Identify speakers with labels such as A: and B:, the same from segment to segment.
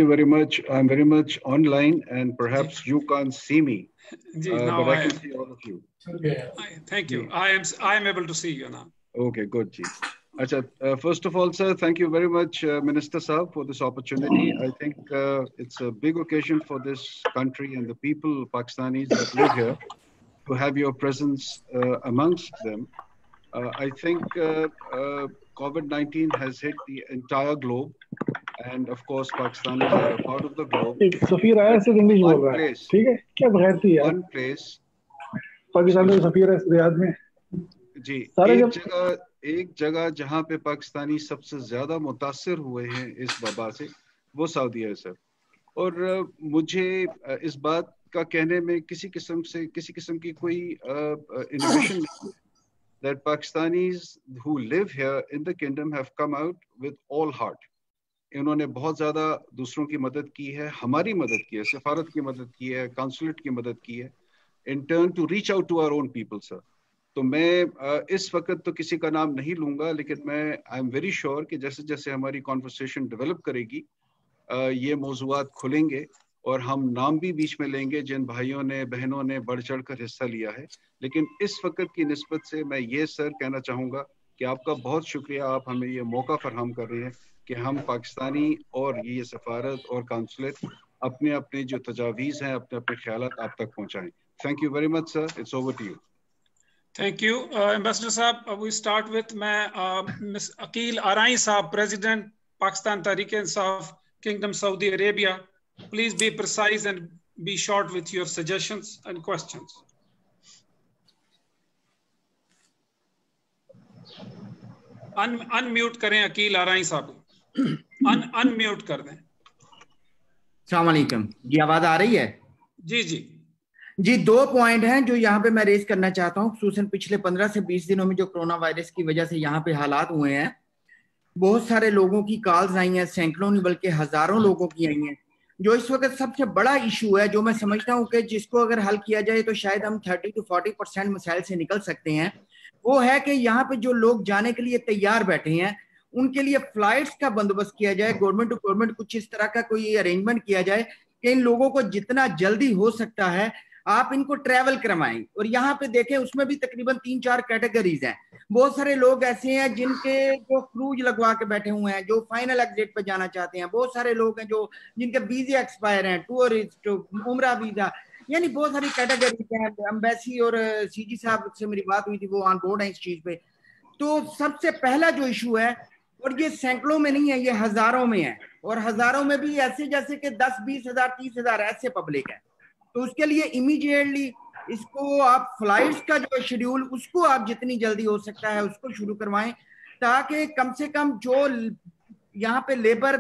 A: you very much. I'm very much online, and perhaps you can't see me, but I can see all of you.
B: Okay. Thank you. I am able to see you now.
A: Okay, good, Ji. Achha, first of all, sir, thank you very much, Minister Saab, for this opportunity. I think it's a big occasion for this country and the people, Pakistanis that live here, to have your presence amongst them. I think COVID-19 has hit the entire globe, and of course, Pakistanis are a part of the globe.
C: सफीर आया सिर्फ English बोल रहा है, ठीक है? क्या बगैर थी यार?
A: One place.
C: पाकिस्तान में सफीर है रियाद में.
A: जी, एक जगह जहां पे पाकिस्तानी सबसे ज्यादा मुतासिर हुए हैं इस वबा से, वो सऊदी है सर. और मुझे इस बात का कहने में किसी किस्म की कोई इनोवेशन नहीं, that Pakistanis who live here in the kingdom have come out with all heart. इन्होंने बहुत ज़्यादा दूसरों की मदद की है, हमारी मदद की है, सफारत की मदद की है, काउंसलेट की मदद की है, in turn to reach out to our own people, sir. तो मैं इस वक्त तो किसी का नाम नहीं लूँगा, लेकिन मैं आई एम वेरी श्योर कि जैसे जैसे हमारी कॉन्वर्सेशन डेवलप करेगी, ये मौज़ूआत खुलेंगे और हम नाम भी बीच में लेंगे जिन भाइयों ने बहनों ने बढ़ चढ़ कर हिस्सा लिया है. लेकिन इस वक्त की निस्बत से मैं ये सर कहना चाहूँगा कि आपका बहुत शुक्रिया, आप हमें ये मौका फराहम कर रहे हैं कि हम पाकिस्तानी और ये सफारत और काउंसलेट अपने अपने जो तजावीज़ हैं, अपने अपने ख्यालात आप तक पहुँचाएं. Thank you very much sir. It's over to you.
B: Thank you, Ambassador Saab. We start with Ms. Aqeel Arai Saab, President, Pakistan Tehreek-e-Insaf, Kingdom Saudi Arabia. Please be precise and be short with your suggestions and questions. Unmute करें Aqeel Arai Saab. Unmute कर दें.
D: अस्सलाम वालेकुम. जी आवाज आ रही है?
B: जी
D: जी. 2 point हैं जो यहाँ पे मैं रेज करना चाहता हूँ. खुसूसन पिछले 15 से 20 दिनों में जो कोरोना वायरस की वजह से यहाँ पे हालात हुए हैं, बहुत सारे लोगों की कॉल्स आई हैं, सैकड़ों नहीं बल्कि हजारों लोगों की आई हैं. जो इस वक्त सबसे बड़ा इशू है, जो मैं समझता हूँ कि जिसको अगर हल किया जाए तो शायद हम 30 to 40% मसाइल से निकल सकते हैं, वो है कि यहाँ पे जो लोग जाने के लिए तैयार बैठे हैं उनके लिए फ्लाइट्स का बंदोबस्त किया जाए. गवर्नमेंट टू गवर्नमेंट कुछ इस तरह का कोई अरेंजमेंट किया जाए कि इन लोगों को जितना जल्दी हो सकता है आप इनको ट्रैवल करवाएं. और यहाँ पे देखें, उसमें भी तकरीबन 3-4 कैटेगरीज हैं. बहुत सारे लोग ऐसे हैं जिनके जो क्रूज लगवा के बैठे हुए हैं, जो फाइनल एग्जिट पे जाना चाहते हैं. बहुत सारे लोग हैं जो जिनके वीजे एक्सपायर हैं, टूरिस्ट, उम्रा वीजा, यानी बहुत सारी कैटेगरीज हैं. एम्बेसी और सीजी साहब से मेरी बात हुई थी, वो ऑन बोर्ड है इस चीज पे. तो सबसे पहला जो इशू है, और ये सैकड़ों में नहीं है, ये हजारों में है, और हजारों में भी ऐसे जैसे कि 10-20 हजार 30 हजार ऐसे पब्लिक है. तो उसके लिए इमीडिएटली इसको आप फ्लाइट्स का जो शेड्यूल उसको आप जितनी जल्दी हो सकता है उसको शुरू करवाएं, ताकि कम से कम जो यहाँ पे लेबर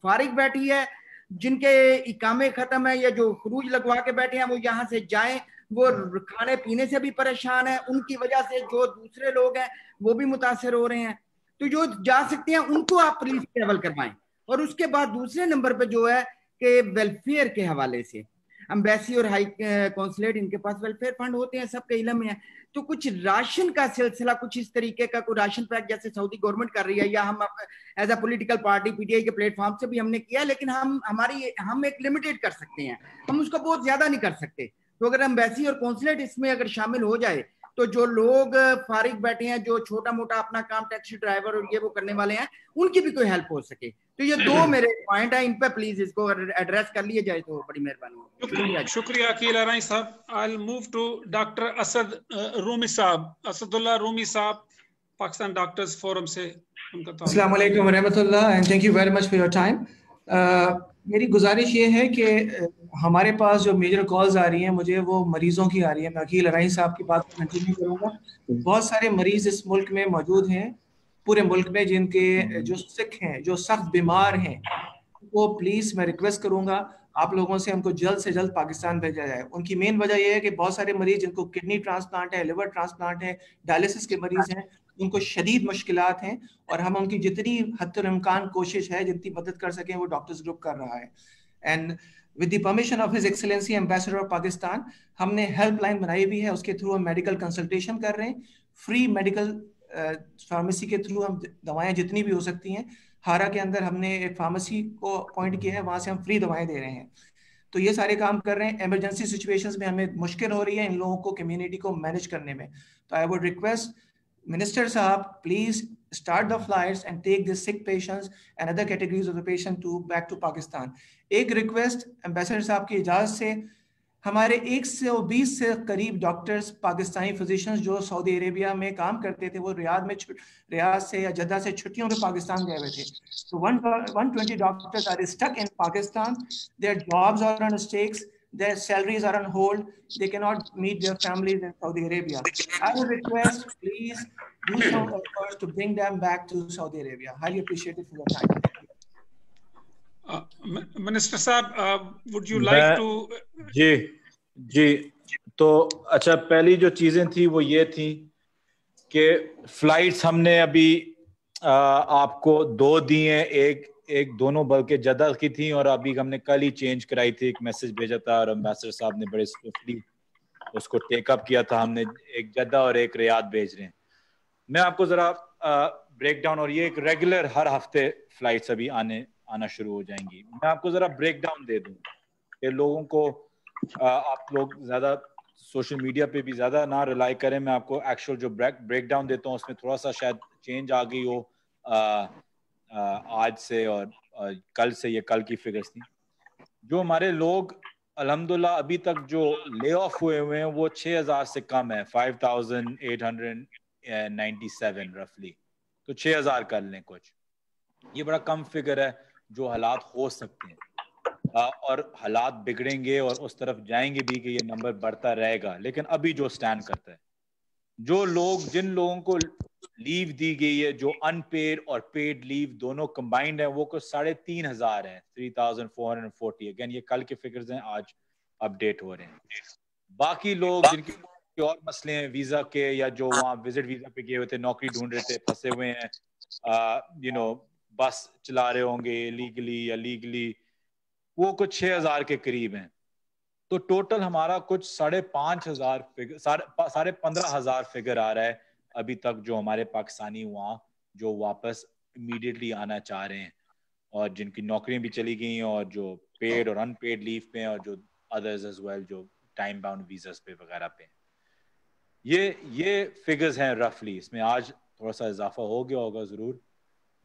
D: फारिग बैठी है, जिनके इकामे खत्म है या जो खरूज लगवा के बैठे हैं, वो यहाँ से जाएं. वो खाने पीने से भी परेशान है, उनकी वजह से जो दूसरे लोग हैं वो भी मुतासर हो रहे हैं. तो जो जा सकते हैं उनको आप प्लीज ट्रेवल करवाएं. और उसके बाद दूसरे नंबर पे जो है कि वेलफेयर के हवाले से एम्बेसी और हाई कौंसलेट, इनके पास वेलफेयर फंड होते हैं, सबके इल्म में है. तो कुछ राशन का सिलसिला, कुछ इस तरीके का कोई राशन पैक जैसे सऊदी गवर्नमेंट कर रही है, या हम as a political party PTI के प्लेटफॉर्म से भी हमने किया, लेकिन हम एक लिमिटेड कर सकते हैं, हम उसको बहुत ज्यादा नहीं कर सकते. तो अगर एम्बेसी और कौंसलेट इसमें अगर शामिल हो जाए तो जो लोग फारिग बैठे हैं, जो छोटा मोटा अपना काम टैक्सी ड्राइवर और ये वो करने वाले हैं, उनकी भी कोई हेल्प हो सके. तो ये 2 मेरे पॉइंट है, इन पे प्लीज इसको एड्रेस कर लिया जाए तो बड़ी मेहरबानी.
B: शुक्रिया अकील अराई साहब. I will move to doctor Asad Rumi साहब. असदुल्लाह रूमी साहब, पाकिस्तान डॉक्टर्स फोरम से उनका.
E: अस्सलाम वालेकुम व रहमतुल्लाह and thank you very much for your time. मेरी गुजारिश ये है कि हमारे पास जो मेजर कॉल्स आ रही हैं, मुझे वो मरीज़ों की आ रही है. मैं अकील अराई साहब की बात कंटिन्यू करूँगा. बहुत सारे मरीज़ इस मुल्क में मौजूद हैं, पूरे मुल्क में, जिनके जो सिक हैं, जो सख्त बीमार हैं, वो प्लीज़ मैं रिक्वेस्ट करूँगा आप लोगों से उनको जल्द से जल्द पाकिस्तान भेजा जाए. उनकी मेन वजह यह है कि बहुत सारे मरीज़ जिनको किडनी ट्रांसप्लांट है, लिवर ट्रांसप्लांट है, डायलिसिस के मरीज़ हैं, उनको शदीद मुश्किलात हैं, और हम उनकी जितनी हद तक इम्कान कोशिश है, जितनी मदद कर सकें, वो डॉक्टर्स ग्रुप कर रहा है. And with the permission of his excellency ambassador of Pakistan, हमने हेल्पलाइन बनाई हुई है, उसके थ्रू हम मेडिकल कंसल्टेशन कर रहे हैं. फ्री मेडिकल फार्मेसी के थ्रू हम दवाएं जितनी भी हो सकती हैं ہارا کے اندر ہم نے ایک فارمیسی کو اپوائنٹ کیا ہے, وہاں سے ہم فری دوائیں دے رہے ہیں. تو یہ سارے کام کر رہے ہیں. ایمرجنسی سچویشنز میں ہمیں مشکل ہو رہی ہے ان لوگوں کو کمیونٹی کو مینیج کرنے میں. تو I would request Minister Saab, please start the flights and take the sick patients and other categories of the patient back to Pakistan. ایک ریکویسٹ ایمبیسڈر صاحب کی اجازت سے, ہمارے 120 سے قریب ڈاکٹرز پاکستانی فزیشنز جو سعودی عربیہ میں کام کرتے تھے, وہ ریاض سے یا جدہ سے چھٹیوں پہ پاکستان گئے ہوئے تھے. So 120 doctors are stuck in Pakistan. Their jobs are on stakes. Their salaries are on hold. They cannot meet their families in Saudi Arabia. I would request, please do some efforts to bring them back to Saudi Arabia. Highly appreciated for your time.
B: Minister Saab, would you like to?
F: جی تو اچھا, پہلی جو چیزیں تھیں وہ یہ تھیں کہ فلائٹس ہم نے ابھی آپ کو 2 دی ہیں, ایک دونوں بلکہ جدہ کی تھیں, اور ابھی ہم نے کل ہی چینج کرائی تھی, ایک میسج بھیجا تھا اور امبیسڈر صاحب نے بڑے سوئفٹلی اس کو ٹیک اپ کیا تھا. ہم نے ایک جدہ اور ایک ریاض بھیج رہے ہیں. میں آپ کو ذرا بریک ڈاؤن, اور یہ ایک ریگولر ہر ہفتے فلائٹس ابھی آنا شروع ہو جائیں گی. میں آپ کو ذرا بریک ڈاؤن دے دوں کہ لوگوں کو, آپ لوگ زیادہ سوشل میڈیا پہ بھی زیادہ نہ ریلائی کریں. میں آپ کو ایکچوئل جو بریک ڈاؤن دیتا ہوں اس میں تھوڑا سا شاید چینج آ گئی ہو آج سے اور کل سے. یہ کل کی فگرز تھیں. جو ہمارے لوگ الحمدللہ ابھی تک جو لے آف ہوئے ہیں وہ 6000 سے کم ہے, 5897 رفلی. تو 6000 کر لیں کچھ. یہ بڑا کم فگر ہے جو حالات ہو سکتے ہیں, اور حالات بگڑیں گے اور اس طرف جائیں گے بھی کہ یہ نمبر بڑھتا رہے گا. لیکن ابھی جو سٹینڈ کرتا ہے, جن لوگوں کو لیو دی گئی ہے, جو ان پیڈ اور پیڈ لیو دونوں کمبائنڈ ہیں, وہ کچھ 3500 ہیں, 3440. اگین یہ کل کے فگرز ہیں, آج اپڈیٹ ہو رہے ہیں. باقی لوگ جن کے اور مسئلے ہیں ویزا کے, یا جو وہاں وزٹ ویزا پہ گئے ہوئے تھے, نوکری ڈھونڈ رہے تھے, پھنسے ہوئے ہیں, بس چلا رہے ہوں گے لیگلی یا لیگلی, وہ کچھ 6000 کے قریب ہیں. تو ٹوٹل ہمارا کچھ 15,500 فگر آ رہا ہے ابھی تک, جو ہمارے پاکستانی وہاں جو واپس امیڈیٹلی آنا چاہ رہے ہیں, اور جن کی نوکریاں بھی چلی گئی ہیں, اور جو پیڈ اور ان پیڈ لیو پہ ہیں, اور جو ادرز ایز ویل جو ٹائم باؤنڈ ویزاز پہ وغیرہ پہ. یہ فگرز ہیں رفلی. اس میں آج تھوڑا سا اضافہ ہو گیا ہوگا ضرور,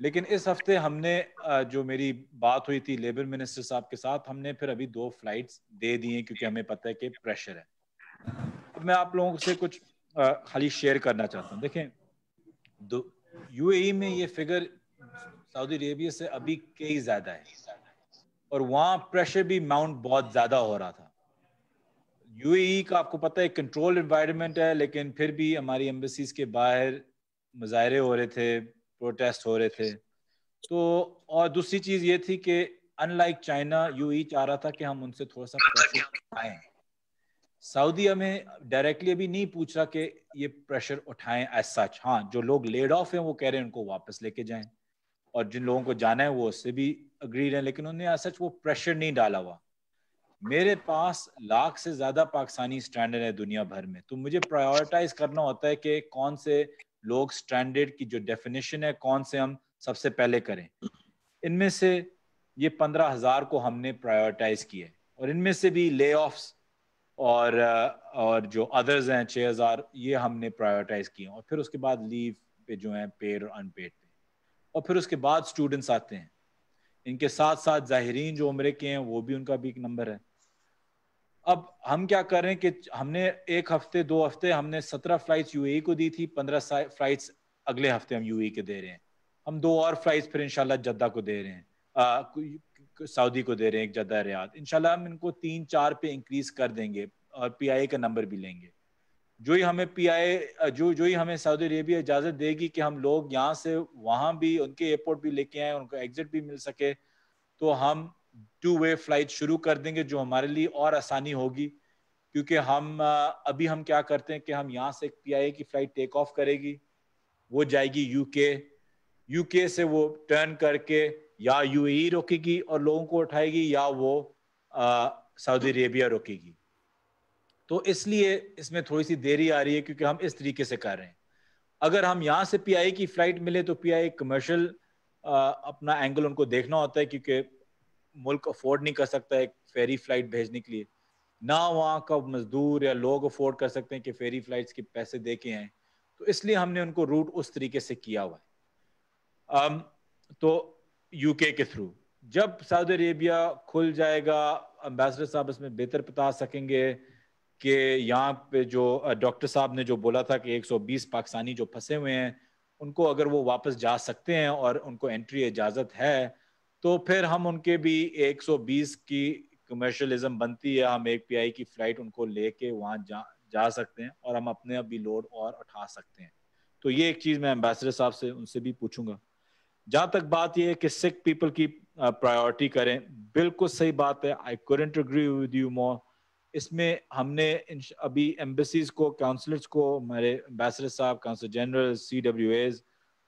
F: لیکن اس ہفتے ہم نے جو میری بات ہوئی تھی لیبر منسٹر صاحب کے ساتھ, ہم نے پھر ابھی 2 فلائٹس دے دی ہیں کیونکہ ہمیں پتہ ہے کہ پریشر ہے. اب میں آپ لوگوں سے کچھ خالی شیئر کرنا چاہتا ہوں. دیکھیں, یو اے ای میں یہ فگر سعودی عربیہ سے ابھی کئی زیادہ ہے, اور وہاں پریشر بھی ماؤنٹ بہت زیادہ ہو رہا تھا. یو اے ای کا آپ کو پتہ ہے کنٹرول انوائرمنٹ ہے, لیکن پھر بھی ہماری ایمبیسیز کے باہر مظاہرے ہو رہے تھے, پروٹیسٹ ہو رہے تھے. تو اور دوسری چیز یہ تھی کہ in like China, U E چاہ رہا تھا کہ ہم ان سے تھوڑا سا پریشر اٹھائیں. سعودی ہمیں ڈائریکٹلی ابھی نہیں پوچھ رہا کہ یہ پریشر اٹھائیں ایز سچ. ہاں, جو لوگ لیڈ آف ہیں وہ کہہ رہے ہیں ان کو واپس لے کے جائیں, اور جن لوگوں کو جانا ہے وہ اس سے بھی اگریڈ ہیں, لیکن انہوں نے ایز سچ وہ پریشر نہیں ڈالا ہوا. میرے پاس 100,000 سے زیادہ پاکستانی اسٹینڈرڈ ہے دنیا بھر میں, تو مجھے پرائیورٹائز کرنا ہوتا ہے کہ کون سے لوگ اسٹینڈرڈ کی جو ڈیفینیشن ہے کون سے ہم سب سے پہلے کریں. ان میں سے یہ 15,000 کو ہم نے پرائیورٹائز کیا ہے, اور ان میں سے بھی لے آفس اور جو ادرز ہیں 6,000, یہ ہم نے پرائیورٹائز کیے. اور پھر اس کے بعد لیو پہ جو ہیں پیڈ اور ان پیڈ پہ, اور پھر اس کے بعد اسٹوڈنٹس آتے ہیں. ان کے ساتھ ساتھ ظاہرین جو عمرے کے ہیں وہ بھی ان کا بھی ایک نمبر ہے. اب ہم کیا کر رہے ہیں کہ ہم نے 1 ہفتے 2 ہفتے ہم نے 17 فلائٹس یو اے ای کو دی تھی, 15 فلائٹس اگلے ہفتے ہم یو اے ای کے دے رہے ہیں. ہم 2 اور فلائٹس پھر انشاءاللہ جدہ کو دے رہے ہیں, سعودی کو دے رہے ہیں, ایک جدہ ریاض. انشاءاللہ ہم ان کو 3-4 پہ انکریز کر دیں گے, اور پی آئی اے کا نمبر بھی لیں گے. جو ہی ہمیں جو ہی ہمیں سعودی عربیہ اجازت دے گی کہ ہم لوگ یہاں سے وہاں بھی ان کے ایئرپورٹ بھی لے کے آئیں, ان کو ایگزٹ بھی مل سکے, تو ہم 2 وے فلائٹ شروع کر دیں گے, جو ہمارے لیے اور آسانی ہوگی. کیونکہ ابھی ہم کیا کرتے ہیں کہ ہم یہاں سے ایک پی آئی اے کی فلائٹ ٹیک آف کرے گی, وہ جائے گی یو کے سے وہ ٹرن کر کے یا یو اے ای روکے گی اور لوگوں کو اٹھائے گی, یا وہ سعودی عربیہ روکے گی. تو اس لیے اس میں تھوڑی سی دیری آ رہی ہے, کیونکہ ہم اس طریقے سے کر رہے ہیں. اگر ہم یہاں سے پی آئی اے کی فلائٹ ملے تو پی آئی اے کمرشل अपना एंगल उनको देखना होता है, क्योंकि मुल्क अफोर्ड नहीं कर सकता एक फेरी फ्लाइट भेजने के लिए, ना वहाँ का मजदूर या लोग अफोर्ड कर सकते हैं कि फेरी फ्लाइट्स के पैसे दे के आए, तो इसलिए हमने उनको रूट उस तरीके से किया हुआ है। तो यूके के थ्रू जब सऊदी अरेबिया खुल जाएगा, एम्बेसडर साहब इसमें बेहतर बता सकेंगे कि यहाँ पे जो डॉक्टर साहब ने जो बोला था कि 120 पाकिस्तानी जो फंसे हुए हैं उनको अगर वो वापस जा सकते हैं और उनको एंट्री इजाज़त है, तो फिर हम उनके भी 120 की कमर्शियलिज्म बनती है, हम एक PI की फ्लाइट उनको लेके वहाँ जा सकते हैं और हम अपने अभी लोड और उठा सकते हैं। तो ये एक चीज़ मैं एम्बेसडर साहब से उनसे भी पूछूंगा। जहाँ तक बात ये है कि सिक पीपल की प्रायोरिटी करें, बिल्कुल सही बात है, I couldn't agree with you more. इसमें हमने अभी एम्बेसीज को, काउंसलर्स को, हमारे एम्बेसडर साहब, काउंसलर जनरल, CWAs,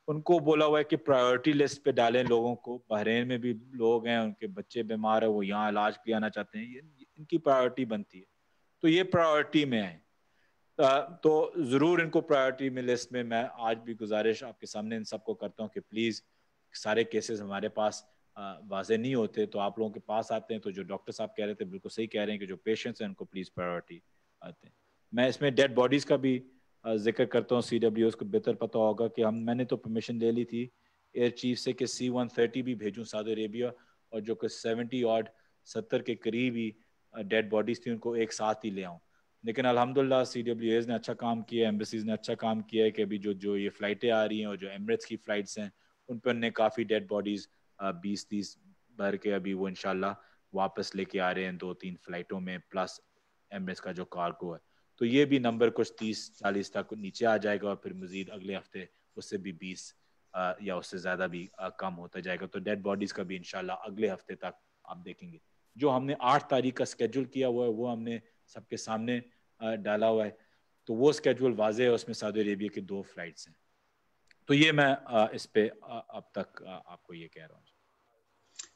F: उनको बोला हुआ है कि प्रायोरिटी लिस्ट पे डालें लोगों को। बहरीन में भी लोग हैं, उनके बच्चे बीमार है, वो यहाँ इलाज के लिए आना चाहते हैं, इनकी प्रायोरिटी बनती है, तो ये प्रायोरिटी में है। तो ज़रूर इनको प्रायोरिटी में लिस्ट में, मैं आज भी गुजारिश आपके सामने इन सबको करता हूँ कि प्लीज़, सारे केसेस हमारे पास वाजे नहीं होते, तो आप लोगों के पास आते हैं, तो जो डॉक्टर साहब कह रहे थे बिल्कुल सही कह रहे हैं कि जो पेशेंट्स हैं उनको प्लीज़ प्रायोरिटी आते हैं। मैं इसमें डेड बॉडीज़ का भी जिक्र करता हूँ। CWOs को बेहतर पता होगा कि मैंने तो परमिशन ले ली थी एयर चीफ से कि C-130 भी भेजूँ सऊदी अरेबिया, और जो कि 70 के करीब ही डेड बॉडीज़ थी उनको एक साथ ही ले आऊँ। लेकिन अल्हम्दुलिल्लाह CWAs ने अच्छा काम किया, एम्बेसीज ने अच्छा काम किया है कि अभी जो ये फ़्लाइटें आ रही हैं और जो एमिरेट्स की फ़्लाइट्स हैं उन पर उन्हें काफ़ी डेड बॉडीज़ 20-30 भर के अभी वो इंशाल्लाह वापस लेके आ रहे हैं 2-3 फ़्लाइटों में, प्लस एमिरेट्स का जो कार्गो है। तो ये भी नंबर कुछ 30-40 तक नीचे आ जाएगा, और फिर मज़ीद अगले हफ्ते उससे भी 20 या उससे ज़्यादा भी कम होता जाएगा। तो डेड बॉडीज़ का भी इंशाल्लाह अगले हफ्ते तक आप देखेंगे। जो हमने 8 तारीख का स्केड्यूल किया हुआ है वो हमने सबके सामने डाला हुआ है, तो वो स्केड्यूल वाज़े है, उसमें सऊदी अरेबिया की 2 फ्लाइट्स हैं। तो ये मैं इस पे अब तक आपको ये कह रहा हूँ।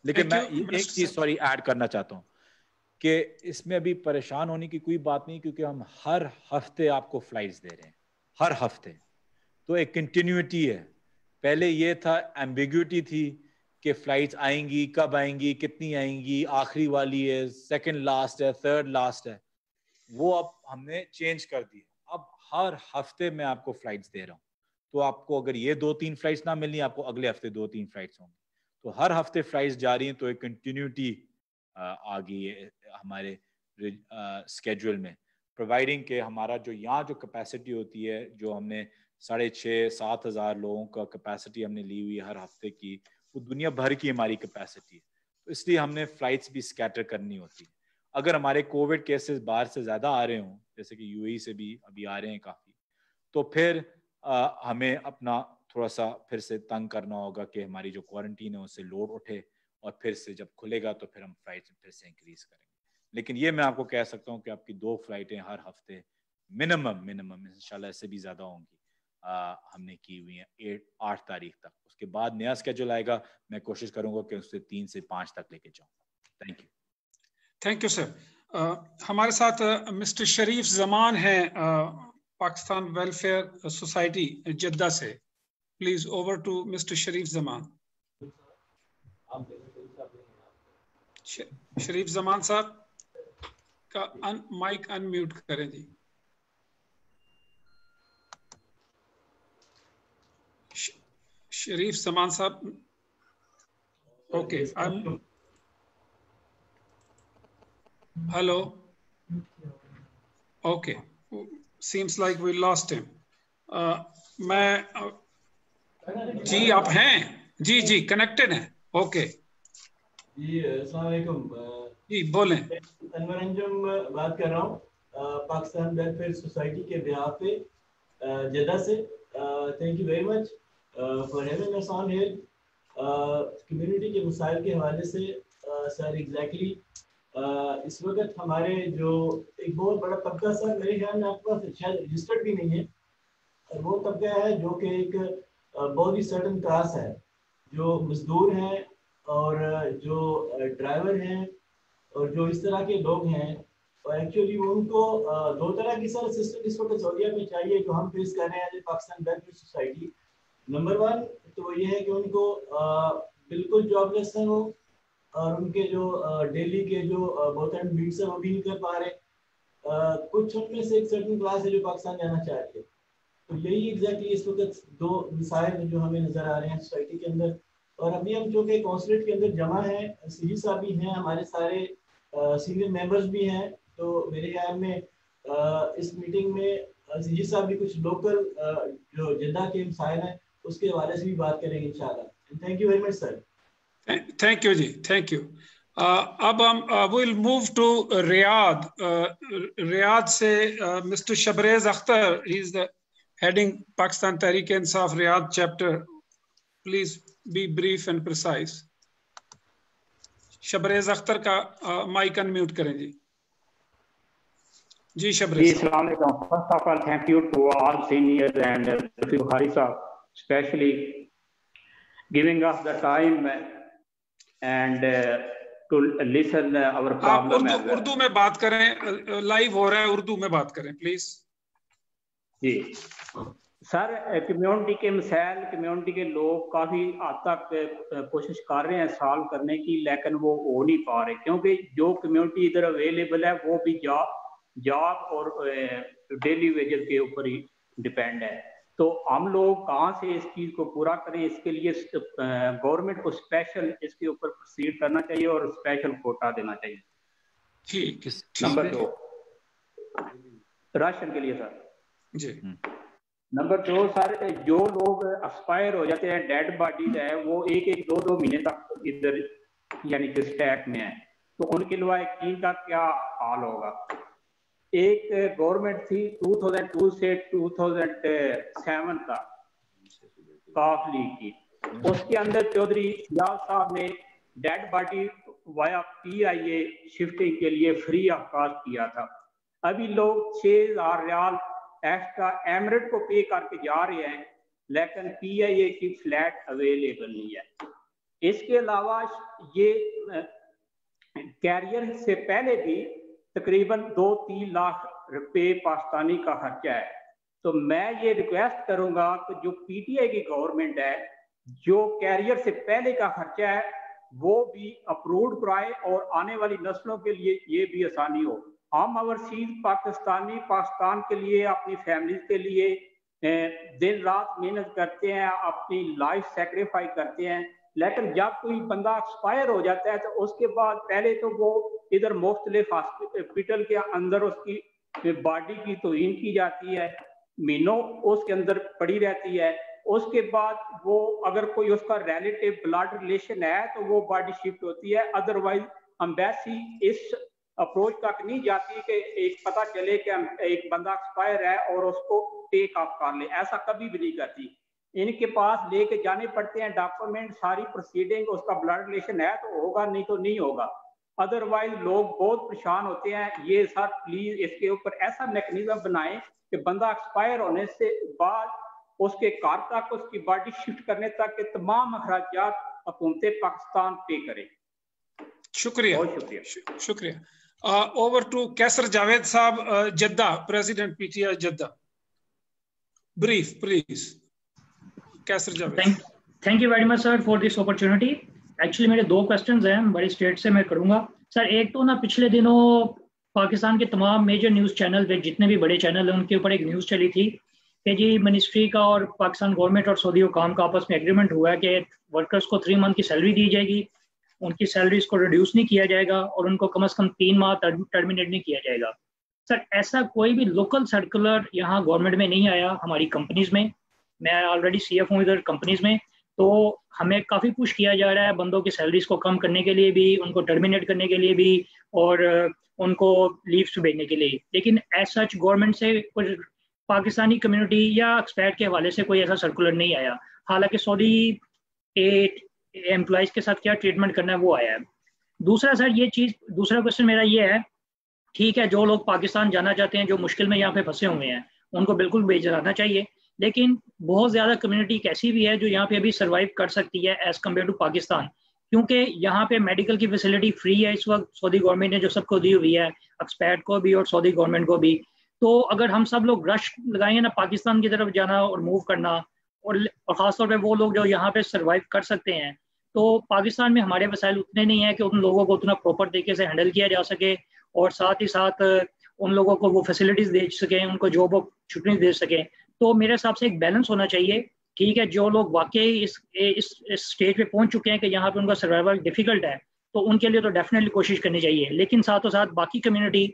F: लेकिन मैं एक चीज़ सॉरी ऐड करना चाहता हूँ कि इसमें अभी परेशान होने की कोई बात नहीं, क्योंकि हम हर हफ्ते आपको फ्लाइट्स दे रहे हैं, हर हफ्ते। तो एक कंटिन्यूटी है। पहले ये था, एम्बिग्यूटी थी कि फ्लाइट्स आएंगी, कब आएंगी, कितनी आएंगी, आखिरी वाली है, सेकंड लास्ट है, थर्ड लास्ट है, वो अब हमने चेंज कर दी। अब हर हफ्ते मैं आपको फ्लाइट्स दे रहा हूँ, तो आपको अगर ये 2-3 फ्लाइट्स ना मिलनी, आपको अगले हफ्ते 2-3 फ्लाइट्स होंगी। तो हर हफ्ते फ्लाइट्स जा रही हैं, तो एक कंटिन्यूटी आ गई है हमारे स्केड्यूल में, प्रोवाइडिंग के हमारा जो यहाँ जो कैपेसिटी होती है, जो हमने 6,500-7 हज़ार लोगों का कैपेसिटी हमने ली हुई है हर हफ्ते की, वो दुनिया भर की हमारी कैपेसिटी है। तो इसलिए हमने फ्लाइट्स भी स्कैटर करनी होती है। अगर हमारे कोविड केसेस बाहर से ज़्यादा आ रहे हों, जैसे कि UAE से भी अभी आ रहे हैं काफ़ी, तो फिर हमें अपना थोड़ा सा फिर से तंग करना होगा कि हमारी जो क्वारंटीन है उससे लोड उठे, और फिर से जब खुलेगा तो फिर हम फ्लाइट फिर से इंक्रीज करेंगे। लेकिन ये मैं आपको कह सकता हूँ कि आपकी 2 फ्लाइटें हर हफ्ते मिनिमम इंशाल्लाह इससे भी ज़्यादा होंगी हमने की हुई हैं 8 तारीख तक। उसके बाद नया स्केड्यूल आएगा, मैं कोशिश करूँगा कि उससे 3 से 5 तक लेके जाऊँ।
B: Thank you sir. हमारे साथ मिस्टर शरीफ जमान है, पाकिस्तान वेलफेयर सोसाइटी जद्दा से। प्लीज ओवर टू मिस्टर शरीफ जमान। शरीफ जमान साहब का माइक अनम्यूट करें जी। शरीफ जमान साहब, okay, hello, okay, seems like we lost him. मैं जी आप हैं जी कनेक्टेड हैं, ओके
G: जी अस्सलाम वालेकुम
B: जी बोलें।
G: अनवर अंजुम बात कर रहा हूँ पाकिस्तान वेलफेयर सोसाइटी के बिहाफ पे जद्दा से। Thank you very much for having us on here. Community के मसाइल के हवाले से सर एग्जैक्टली इस वक्त हमारे जो एक बहुत बड़ा तबका सर मेरे ख्याल में आपके पास शायद रजिस्टर्ड भी नहीं है, और वो तबका है जो कि एक बहुत ही सर्टन क्लास है, जो मजदूर हैं और जो ड्राइवर हैं और जो इस तरह के लोग हैं। और एक्चुअली उनको 2 तरह की सर सिस्टम इस वक्त सऊदीया में चाहिए जो हम फेस कर रहे हैं पाकिस्तान वेलफेयर सोसाइटी। नंबर 1 तो ये है कि उनको बिल्कुल जॉबलेस है वो, और उनके जो डेली के जो बहुत एंड मीट्स है वो भी नहीं कर पा रहे। कुछ उनमें से एक सर्टेन क्लास है जो पाकिस्तान जाना चाहती है। तो यही एग्जैक्टली इस वक्त दो मिसाइल जो हमें नजर आ रहे हैं सोसाइटी के अंदर। और अभी हम जो कि कॉन्सुलेट के अंदर जमा हैं, सीजी साहब भी हैं, हमारे सारे सीनियर मेंबर्स भी हैं। तो मेरे ख्याल में इस मीटिंग में सीजी साहब भी कुछ लोकल जो जिद्दा के मिसाइल हैं उसके हवाले से भी बात करेंगे इंशाल्लाह। Thank you very much sir.
B: Thank you जी, थैंक यू। अब हम will move to Riyadh. Riyadh से mister Shabrez Akhtar, he is the heading Pakistan Tehreek Insaf Riyadh chapter. Please be brief and precise. Shabrez Akhtar का माइक अनम्यूट करें जी। जी शबरेज।
H: अस्सलाम वालेकुम। First of all thank you to all seniors and Bukhari साहब especially giving us the time and to listen our problem।
B: आप उर्दू में बात करें, लाइव हो रहा है, उर्दू में बात करें प्लीज।
H: जी सर, कम्युनिटी के मसाइल, कम्युनिटी के लोग काफ़ी हद तक कोशिश कर रहे हैं सॉल्व करने की, लेकिन वो हो नहीं पा रहे क्योंकि जो कम्युनिटी इधर अवेलेबल है वो भी जॉब और डेली वेजेस के ऊपर ही डिपेंड है। तो हम लोग कहाँ से इस चीज़ को पूरा करें, इसके लिए गवर्नमेंट को स्पेशल इसके ऊपर प्रोसीड करना चाहिए और स्पेशल कोटा देना चाहिए।
B: ठीक।
H: नंबर 2 राशन के लिए सर
B: जी।
H: नंबर 2 सर, जो लोग एक्सपायर हो जाते हैं, डेड बॉडीज है, वो 1-2 महीने तक इधर यानी कि स्टैक में है, तो उनके लिए का क्या हाल होगा? एक गवर्नमेंट थी 2002 से 2007 का काफ लीग की, उसके अंदर चौधरी सियाल साहब ने dead body via PIA shifting के लिए फ्री ऑफ कॉस्ट किया था। अभी लोग 6000 रियाल एक्स्ट्रा एमरेट को पे करके जा रहे हैं, लेकिन PIA की फ्लैट अवेलेबल नहीं है। इसके अलावा ये कैरियर से पहले भी तकरीबन 2-3 लाख रुपए पाकिस्तानी का खर्चा है। तो मैं ये रिक्वेस्ट करूंगा कि जो PTI की गवर्नमेंट है, जो कैरियर से पहले का खर्चा है वो भी अप्रूव कराए और आने वाली नस्लों के लिए ये भी आसानी हो। हम ओवरसीज पाकिस्तानी पाकिस्तान के लिए, अपनी फैमिली के लिए दिन रात मेहनत करते हैं, अपनी लाइफ सेक्रीफाइस करते हैं, लेकिन जब कोई बंदा एक्सपायर हो जाता है तो उसके बाद पहले तो वो इधर मुख्तलिफ हॉस्पिटल के अंदर उसकी बॉडी की तौहीन की जाती है, महीनों उसके अंदर पड़ी रहती है। उसके बाद वो अगर कोई उसका रिलेटिव ब्लड रिलेशन है तो वो बॉडी शिफ्ट होती है, अदरवाइज एम्बेसी इस अप्रोच तक नहीं जाती कि एक पता चले कि एक बंदा एक्सपायर है और उसको टेक ऑफ कर ले, ऐसा कभी भी नहीं करती। इनके पास लेके जाने पड़ते हैं डॉक्यूमेंट, सारी प्रोसीडिंग, उसका ब्लड रिलेशन है तो होगा, नहीं तो नहीं होगा, अदरवाइज लोग बहुत परेशान होते हैं। ये सर प्लीज इसके ऊपर ऐसा मैकेनिज्म बनाएं कि बंदा एक्सपायर होने से बाद उसके घर तक, उसकी बॉडी शिफ्ट करने तक के तमाम अखराजात हुकूमत पाकिस्तान पे करे।
B: शुक्रिया,
H: बहुत शुक्रिया।
B: शुक्रिया। ओवर टू कैसर जावेद साहब, Jeddah, president PTI Jeddah. Brief please Qaiser Javed.
I: Thank you very much sir for this opportunity. Actually मेरे 2 क्वेश्चंस हैं, बड़े स्टेट से मैं करूंगा सर। एक तो ना पिछले दिनों पाकिस्तान के तमाम मेजर न्यूज़ चैनल पे, जितने भी बड़े चैनल हैं, उनके ऊपर एक न्यूज़ चली थी कि जी मिनिस्ट्री का और पाकिस्तान गवर्नमेंट और सऊदी हुकाम का आपस में एग्रीमेंट हुआ है कि वर्कर्स को 3 मंथ की सैलरी दी जाएगी, उनकी सैलरीज को रिड्यूस नहीं किया जाएगा और उनको कम से कम 3 माह टर्मिनेट नहीं किया जाएगा। सर ऐसा कोई भी लोकल सर्कुलर यहाँ गवर्नमेंट में नहीं आया, हमारी कंपनीज में। मैं ऑलरेडी CF हूँ इधर कंपनीज में, तो हमें काफ़ी पुश किया जा रहा है बंदों की सैलरीज को कम करने के लिए भी, उनको टर्मिनेट करने के लिए भी और उनको लीव्स भेजने के लिए, लेकिन एज सच गवर्नमेंट से कुछ पाकिस्तानी कम्युनिटी या एक्सपैट के हवाले से कोई ऐसा सर्कुलर नहीं आया। हालांकि सऊदी एम्प्लॉयज़ के साथ क्या ट्रीटमेंट करना है वो आया है। दूसरा सर ये चीज़, दूसरा क्वेश्चन मेरा ये है, ठीक है जो लोग पाकिस्तान जाना चाहते हैं, जो मुश्किल में यहाँ पे फंसे हुए हैं, उनको बिल्कुल भेज जाना चाहिए, लेकिन बहुत ज़्यादा कम्युनिटी कैसी भी है जो यहाँ पे अभी सर्वाइव कर सकती है एज़ कम्पेयर टू पाकिस्तान, क्योंकि यहाँ पे मेडिकल की फैसिलिटी फ्री है इस वक्त, सऊदी गवर्नमेंट ने जो सबको दी हुई है, एक्सपैट को भी और सऊदी गवर्नमेंट को भी। तो अगर हम सब लोग रश लगाएंगे ना पाकिस्तान की तरफ जाना और मूव करना, اور خاص طور پہ وہ لوگ جو یہاں پہ سروائیو کر سکتے ہیں. تو پاکستان میں ہمارے وسائل اتنے نہیں ہیں کہ ان لوگوں کو اتنا پراپر طریقے سے ہینڈل کیا جا سکے اور ساتھ ہی ساتھ ان لوگوں کو وہ فیسلٹیز دے سکیں, ان کو جاب چھٹنی دے سکیں. تو میرے حساب سے ایک بیلنس ہونا چاہیے. ٹھیک ہے, جو لوگ واقعی اس اسٹیج پہ پہنچ چکے ہیں کہ یہاں پہ ان کا سروائیول ڈیفیکلٹ ہے, تو ان کے لیے تو ڈیفینیٹلی کوشش کرنی چاہیے. لیکن ساتھ و ساتھ باقی کمیونٹی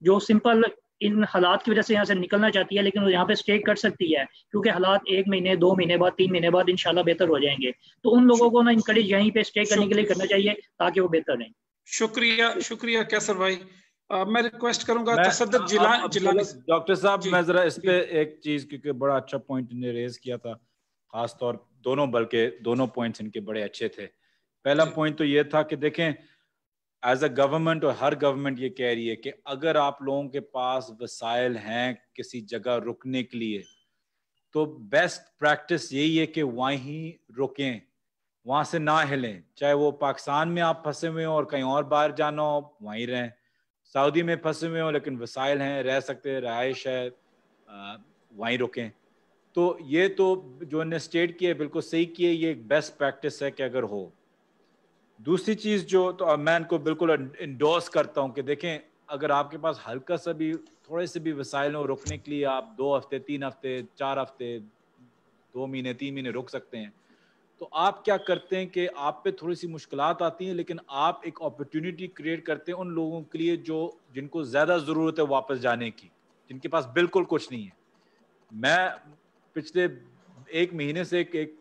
I: جو سمپل ان حالات کی وجہ سے یہاں سے نکلنا چاہتی ہے لیکن وہ یہاں پہ اسٹے کر سکتی ہے, کیونکہ حالات 1 مہینے 2 مہینے بعد 3 مہینے بعد انشاءاللہ بہتر ہو جائیں گے, تو ان لوگوں کو نا انکریج یہیں پہ اسٹے کرنے کے لیے کرنا چاہیے تاکہ وہ بہتر رہیں.
B: شکریہ کیسر بھائی. میں ریکویسٹ کروں گا تصدق جیلانی.
F: ڈاکٹر صاحب میں ذرا اس پہ ایک چیز, کیونکہ بڑا اچھا پوائنٹ نے ریز کیا تھا, خاص طور دونوں, بلکہ دونوں پوائنٹس ان کے بڑے اچھے تھے. پہلا پوائنٹ تو یہ تھا کہ دیکھیں ایز اے گورنمنٹ, اور ہر گورنمنٹ یہ کہہ رہی ہے کہ اگر آپ لوگوں کے پاس وسائل ہیں کسی جگہ رکنے کے لیے تو بیسٹ پریکٹس یہی ہے کہ وہیں رکیں, وہاں سے نہ ہلیں. چاہے وہ پاکستان میں آپ پھنسے ہوئے ہوں اور کہیں اور باہر جانا ہو وہیں رہیں, سعودی میں پھنسے ہوئے ہوں لیکن وسائل ہیں, رہ سکتے, رہائش ہے, وہیں رکیں. تو یہ تو جو نے اسٹیٹ کی ہے بالکل صحیح کی ہے, یہ ایک بیسٹ پریکٹس ہے کہ اگر ہو. دوسری چیز جو تو میں ان کو بالکل انڈورس کرتا ہوں کہ دیکھیں اگر آپ کے پاس ہلکا سا بھی تھوڑے سے بھی وسائل ہو رکنے کے لیے, آپ 2 ہفتے 3 ہفتے 4 ہفتے 2 مہینے 3 مہینے رک سکتے ہیں, تو آپ کیا کرتے ہیں کہ آپ پہ تھوڑی سی مشکلات آتی ہیں لیکن آپ ایک اپرچونٹی کریٹ کرتے ہیں ان لوگوں کے لیے جن کو زیادہ ضرورت ہے واپس جانے کی, جن کے پاس بالکل کچھ نہیں ہے. میں پچھلے 1 مہینے سے ایک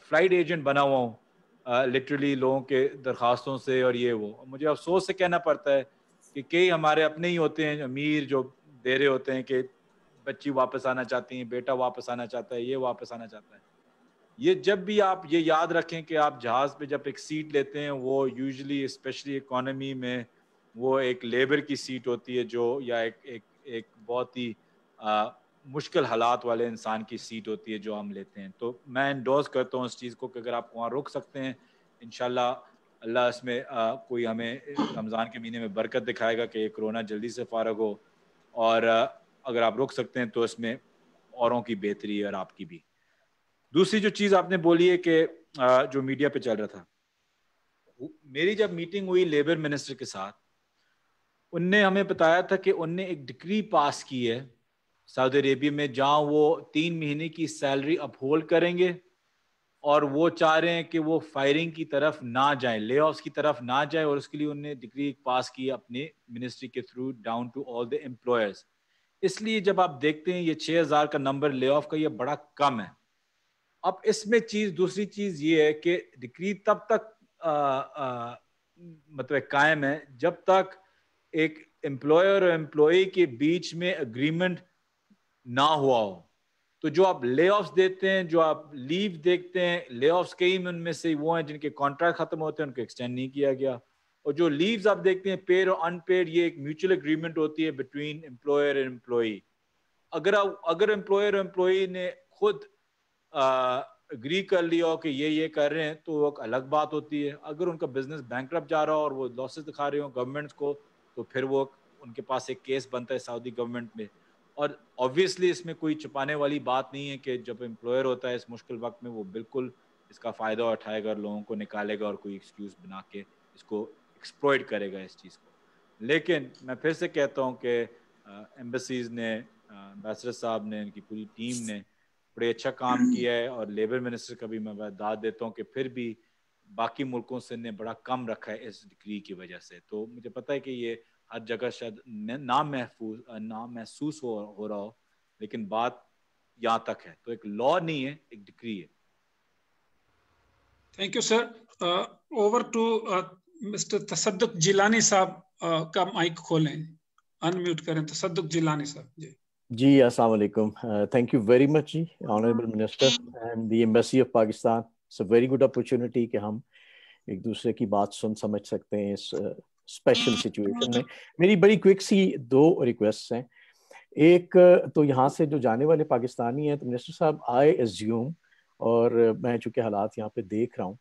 F: فلائٹ ایجنٹ بنا ہوا ہوں, لٹرلی لوگوں کے درخواستوں سے, اور یہ وہ مجھے افسوس سے کہنا پڑتا ہے کہ کئی ہمارے اپنے ہی ہوتے ہیں امیر جو دے رہے ہوتے ہیں کہ بچی واپس آنا چاہتی ہیں, بیٹا واپس آنا چاہتا ہے, یہ واپس آنا چاہتا ہے. یہ جب بھی آپ یہ یاد رکھیں کہ آپ جہاز پہ جب ایک سیٹ لیتے ہیں وہ یوزلی اسپیشلی اکانومی میں وہ ایک لیبر کی سیٹ ہوتی ہے جو یا ایک بہت ہی مشکل حالات والے انسان کی سیٹ ہوتی ہے جو ہم لیتے ہیں. تو میں انڈورس کرتا ہوں اس چیز کو کہ اگر آپ وہاں رک سکتے ہیں انشاءاللہ اللہ اس میں کوئی ہمیں رمضان کے مہینے میں برکت دکھائے گا کہ یہ کرونا جلدی سے فارغ ہو, اور اگر آپ رک سکتے ہیں تو اس میں اوروں کی بہتری اور آپ کی بھی. دوسری جو چیز آپ نے بولی ہے کہ جو میڈیا پہ چل رہا تھا, میری جب میٹنگ ہوئی لیبر منسٹر کے ساتھ, ان نے ہمیں بتایا تھا کہ ان نے ایک ڈکری پاس کی ہے سعودی عربیہ میں جہاں وہ 3 مہینے کی سیلری اپ ہولڈ کریں گے, اور وہ چاہ رہے ہیں کہ وہ فائرنگ کی طرف نہ جائیں, لے آفس کی طرف نہ جائیں, اور اس کے لیے انہوں نے ڈگری پاس کی اپنے منسٹری کے through down to all the employers. اس لیے جب آپ دیکھتے ہیں یہ 6000 کا نمبر لے آف کا, یہ بڑا کم ہے. اب اس میں دوسری چیز یہ ہے کہ ڈگری تب تک مطلب قائم ہے جب تک ایک امپلائر اور امپلائی کے بیچ میں اگریمنٹ نہ ہوا ہو. تو جو آپ لے آفس دیتے ہیں, جو آپ لیو دیکھتے ہیں, لے آفس کئی ان میں سے وہ ہیں جن کے کانٹریکٹ ختم ہوتے ہیں ان کو ایکسٹینڈ نہیں کیا گیا, اور جو لیوز آپ دیکھتے ہیں پیڈ اور ان پیڈ, یہ ایک میوچل اگریمنٹ ہوتی ہے بٹوین امپلائر اور امپلائی. اگر امپلائر اور امپلائی نے خود اگری کر لیا ہو کہ یہ کر رہے ہیں تو وہ ایک الگ بات ہوتی ہے. اگر ان کا بزنس بینکرپٹ جا رہا ہو اور وہ لاسز دکھا رہے ہوں گورنمنٹس کو, تو پھر وہ ان کے پاس ایک کیس بنتا ہے سعودی گورنمنٹ میں. اور obviously اس میں کوئی چھپانے والی بات نہیں ہے کہ جب امپلائر ہوتا ہے اس مشکل وقت میں وہ بالکل اس کا فائدہ اٹھائے گا اور لوگوں کو نکالے گا اور کوئی ایکسکیوز بنا کے اس کو ایکسپلوئٹ کرے گا اس چیز کو. لیکن میں پھر سے کہتا ہوں کہ ایمبیسیز نے, ایمبیسڈر صاحب نے, ان کی پوری ٹیم نے بڑے اچھا کام کیا ہے, اور لیبر منسٹر کا بھی میں داد دیتا ہوں کہ پھر بھی باقی ملکوں سے نے بڑا کم رکھا ہے اس ڈگری کی وجہ سے. تو مجھے پتہ ہے کہ یہ ہر جگہ شاید نامحسوس ہو رہا ہو, لیکن بات یہاں تک ہے. تو ایک لا نہیں ہے, ایک ڈگری ہے.
B: Thank you sir. Over to mister Tasadduq Jilani صاحب کا مائک کھولیں, انمیوٹ کریں. تصدق جیلانی صاحب.
J: جی السلام علیکم. تھینک یو ویری مچ جی, honourable minister and the embassy of Pakistan. It's a very good opportunity کہ ہم ایک دوسرے کی بات سمجھ سکتے ہیں اس اسپیشل سچویشن میں. میری بڑی کوئک سی 2 ریکویسٹ ہیں. ایک تو یہاں سے جو جانے والے پاکستانی ہیں, تو منسٹر صاحب آئی ایزیوم, اور میں چونکہ حالات یہاں پہ دیکھ رہا ہوں,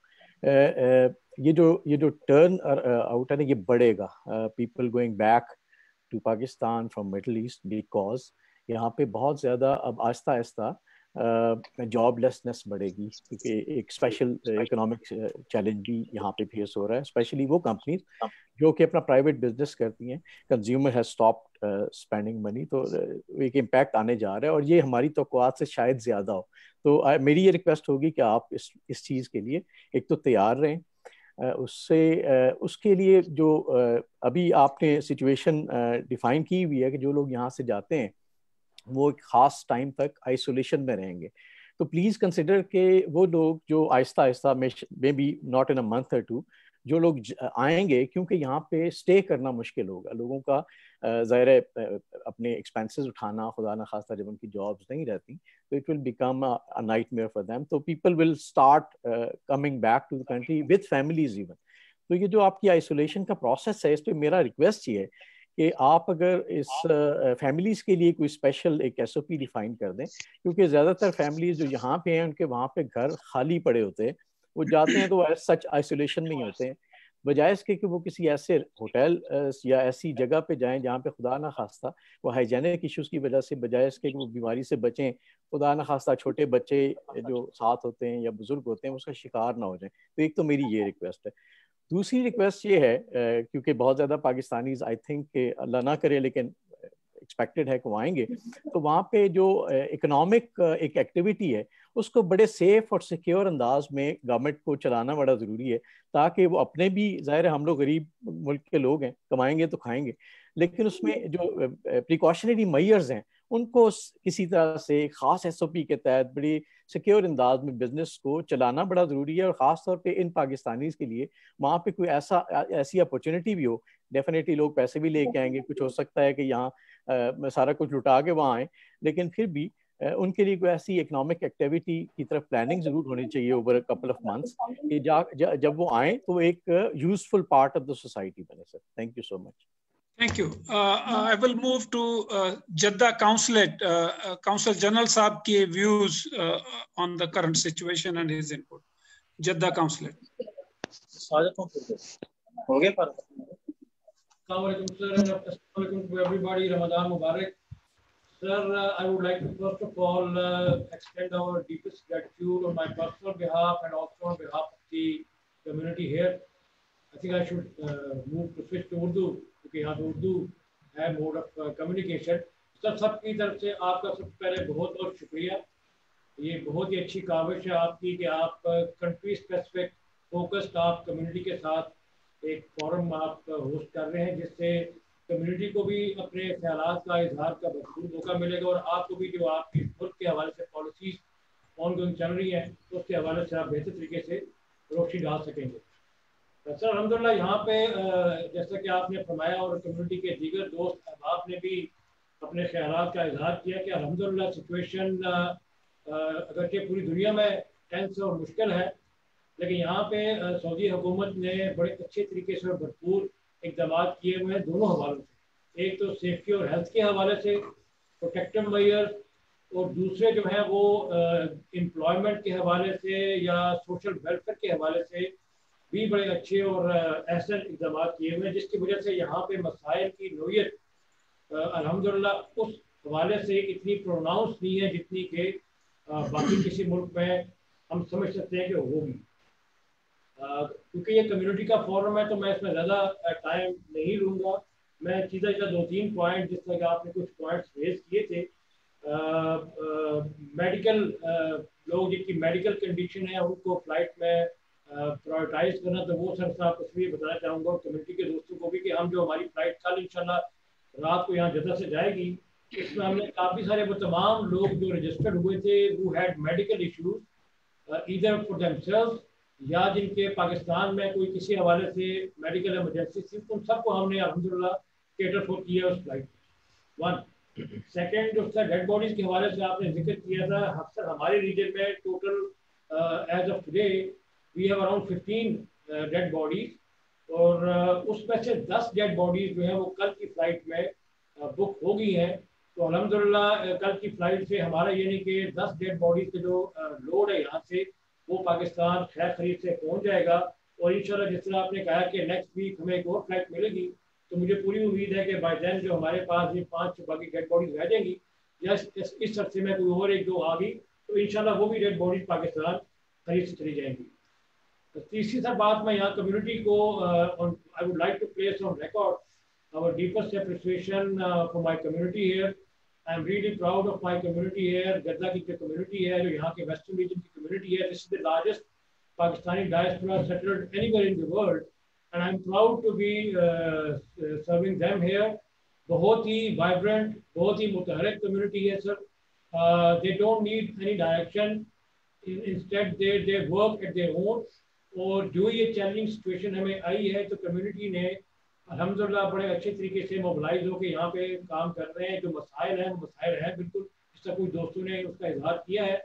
J: یہ جو ٹرن آؤٹ ہے نا یہ بڑھے گا. People going back to Pakistan from middle east, because یہاں پہ بہت زیادہ اب آہستہ آہستہ जॉब लेसनेस बढ़ेगी, क्योंकि एक स्पेशल इकोनॉमिक चैलेंज भी यहाँ पे फेस हो रहा है, स्पेशली वो कंपनीज जो कि अपना प्राइवेट बिजनेस करती हैं, consumer has stopped spending money, तो एक इम्पैक्ट आने जा रहा है और ये हमारी तवक्कुआत से शायद ज़्यादा हो। तो मेरी ये रिक्वेस्ट होगी कि आप इस चीज़ के लिए एक तो तैयार रहें, उसके लिए जो अभी आपने सिचुएशन डिफाइन की हुई है कि जो लोग यहाँ से जाते हैं वो एक ख़ास टाइम तक आइसोलेशन में रहेंगे, तो प्लीज़ कंसिडर कि वो लोग जो Aahista Aahista may be not in a month और टू जो लोग आएंगे, क्योंकि यहाँ पे स्टे करना मुश्किल होगा लोगों का, ज़ाहिर है अपने एक्सपेंसेस उठाना, खुदा न खास्ता जब उनकी जॉब्स नहीं रहती तो it will become a nightmare for them, तो people will start coming back to the country with families even. तो ये जो आपकी आइसोलेशन का प्रोसेस है, इस पर मेरा रिक्वेस्ट ये है कि आप अगर इस फैमिलीज़ के लिए कोई स्पेशल एक SOP डिफाइन कर दें, क्योंकि ज़्यादातर फैमिलीज़ जो यहाँ पे हैं उनके वहाँ पे घर खाली पड़े होते हैं, वो जाते हैं तो सच आइसोलेशन में ही होते हैं, बजाय इसके कि वो किसी ऐसे होटल या ऐसी जगह पे जाएं जहाँ पे खुदा ना खास्ता वो हाइजेनिक इश्यूज़ की वजह से, बजाय इसके कि वो बीमारी से बचें, खुदा ना खास्ता छोटे बच्चे जो साथ होते हैं या बुजुर्ग होते हैं उसका शिकार ना हो जाएं। तो एक तो मेरी ये रिक्वेस्ट है। दूसरी रिक्वेस्ट ये है, क्योंकि बहुत ज़्यादा पाकिस्तानीज आई थिंक अल्लाह ना करे लेकिन एक्सपेक्टेड है कि वो आएंगे, तो वहाँ पे जो इकोनॉमिक एक एक्टिविटी है उसको बड़े सेफ और सिक्योर अंदाज में गवर्नमेंट को चलाना बड़ा ज़रूरी है, ताकि वो अपने भी, ज़ाहिर है हम लोग गरीब मुल्क के लोग हैं, कमाएंगे तो खाएंगे, लेकिन उसमें जो प्रिकॉशनरी मेजर्स हैं उनको किसी तरह से ख़ास SOP के तहत बड़ी सिक्योर अंदाज में बिजनेस को चलाना बड़ा ज़रूरी है। और ख़ास तौर पे इन पाकिस्तानीज़ के लिए वहाँ पे कोई ऐसी अपॉर्चुनिटी भी हो, डेफिनेटली लोग पैसे भी लेके आएंगे, कुछ हो सकता है कि यहाँ सारा कुछ लुटा के वहाँ आए, लेकिन फिर भी उनके लिए कोई ऐसी इकोनॉमिक एक्टिविटी की तरफ प्लानिंग ज़रूर होनी चाहिए over a couple of months कि जब वो आए तो एक useful part of the society बने। Sir thank you so much.
B: Thank you. I will move to Jeddah Consulate. Consul General साहब के views on the current situation and his input. Jeddah Consulate.
K: हो गए पर Assalamualaikum to everybody. Ramadan Mubarak. Sir, I would like to first of all extend our deepest gratitude on my personal behalf and also on behalf of the community here. I think I should move to switch to Urdu. क्योंकि यहाँ तो उर्दू है mode of communication. सबकी तरफ से आपका सबसे पहले बहुत बहुत शुक्रिया। ये बहुत ही अच्छी काविश है आपकी कि आप कंट्री स्पेसिफिक फोकस्ड आप कम्युनिटी के साथ एक फोरम आप होस्ट कर रहे हैं, जिससे कम्युनिटी को भी अपने ख्यालात का इजहार का भरपूर मौका मिलेगा और आपको भी जो आपकी मुल्क के हवाले से पॉलिसीज ऑनगोइंग चल रही हैं उसके हवाले से आप बेहतर तरीके से रोशनी डाल सकेंगे। सर अल्हम्दुलिल्लाह यहाँ पे जैसा कि आपने फरमाया और कम्युनिटी के दीगर दोस्त अहबाब ने भी अपने ख्यालात का इजहार किया कि अल्हम्दुलिल्लाह सिचुएशन अगरचे पूरी दुनिया में टेंस और मुश्किल है, लेकिन यहाँ पे सऊदी हुकूमत ने बड़े अच्छे तरीके से और भरपूर इक़दाम किए हुए हैं दोनों हवालों से। एक तो सेफ्टी और हेल्थ के हवाले से प्रोटेक्टिव मेजर्स और दूसरे जो हैं वो एम्प्लॉयमेंट के हवाले से या सोशल वेलफेयर के हवाले से भी बड़े अच्छे और ऐसे इक़दाम किए हुए हैं, जिसकी वजह से यहाँ पे मसाइल की नोयत अल्हम्दुलिल्लाह उस हवाले से इतनी प्रोनाउंस नहीं है जितनी कि बाकी किसी मुल्क में हम समझ सकते हैं कि होगी। क्योंकि ये कम्युनिटी का फोरम है तो मैं इसमें ज़्यादा टाइम नहीं लूँगा। मैं सीधा सीधा 2-3 पॉइंट, जिस तरह आपने कुछ पॉइंट्स रेज किए थे, मेडिकल लोग जिनकी मेडिकल कंडीशन है उनको फ्लाइट में प्रायोरिटाइज करना, तो वो सर साहब कुछ भी बताना चाहूँगा और कम्युनिटी के दोस्तों को भी कि हम जो हमारी फ्लाइट कल इंशाल्लाह रात को यहाँ जद्दा से जाएगी, इसमें हमने काफ़ी सारे वो तमाम लोग जो रजिस्टर्ड हुए थे वो had medical issues either for themselves या जिनके पाकिस्तान में कोई किसी हवाले से मेडिकल इमरजेंसी थी, उन सबको हमने अल्हम्दुलिल्लाह केटर फॉर किया उस फ्लाइट में। 1 सेकेंड जो डेड बॉडीज़ के हवाले से आपने जिक्र किया था, अक्सर हमारे रीजन में total as of today we have around 15 dead bodies और उसमें से 10 डेड बॉडीज जो है वो कल की फ्लाइट में बुक हो गई हैं। तो अल्हम्दुलिल्लाह कल की फ्लाइट से हमारा ये नहीं कि 10 डेड बॉडीज के जो लोड है यहाँ से वो पाकिस्तान खैर खरीद से पहुँच जाएगा और इंशाल्लाह जिस तरह आपने कहा कि नेक्स्ट वीक हमें एक और फ्लाइट मिलेगी, तो मुझे पूरी उम्मीद है कि बाय देन जो हमारे पास ये 5 बाकी डेड बॉडीज रह जाएंगी या इस अरसे में कोई और 1-2 आ गई तो इंशाल्लाह वो भी डेड बॉडीज पाकिस्तान करीब से चली जाएंगी। तो तीसरी सा बात मैं यहाँ कम्युनिटी को I would like to place on record our deepest appreciation for my community here. I am really proud of my community here. Gadda की जो community है, जो यहाँ के western region की community है, this is the largest Pakistani diaspora settled anywhere in the world, and I am proud to be serving them here. बहुत ही vibrant, बहुत ही मुतहरक community है sir. They don't need any direction. Instead they work at their own. और जो ये challenging situation हमें आई है, तो community ने अल्हम्दुलिल्लाह बड़े अच्छे तरीके से मोबिलाइज होकर यहाँ पे काम कर रहे हैं। जो मसाइल हैं, मसाइल हैं बिल्कुल, जिसका कुछ दोस्तों ने उसका इजहार किया है,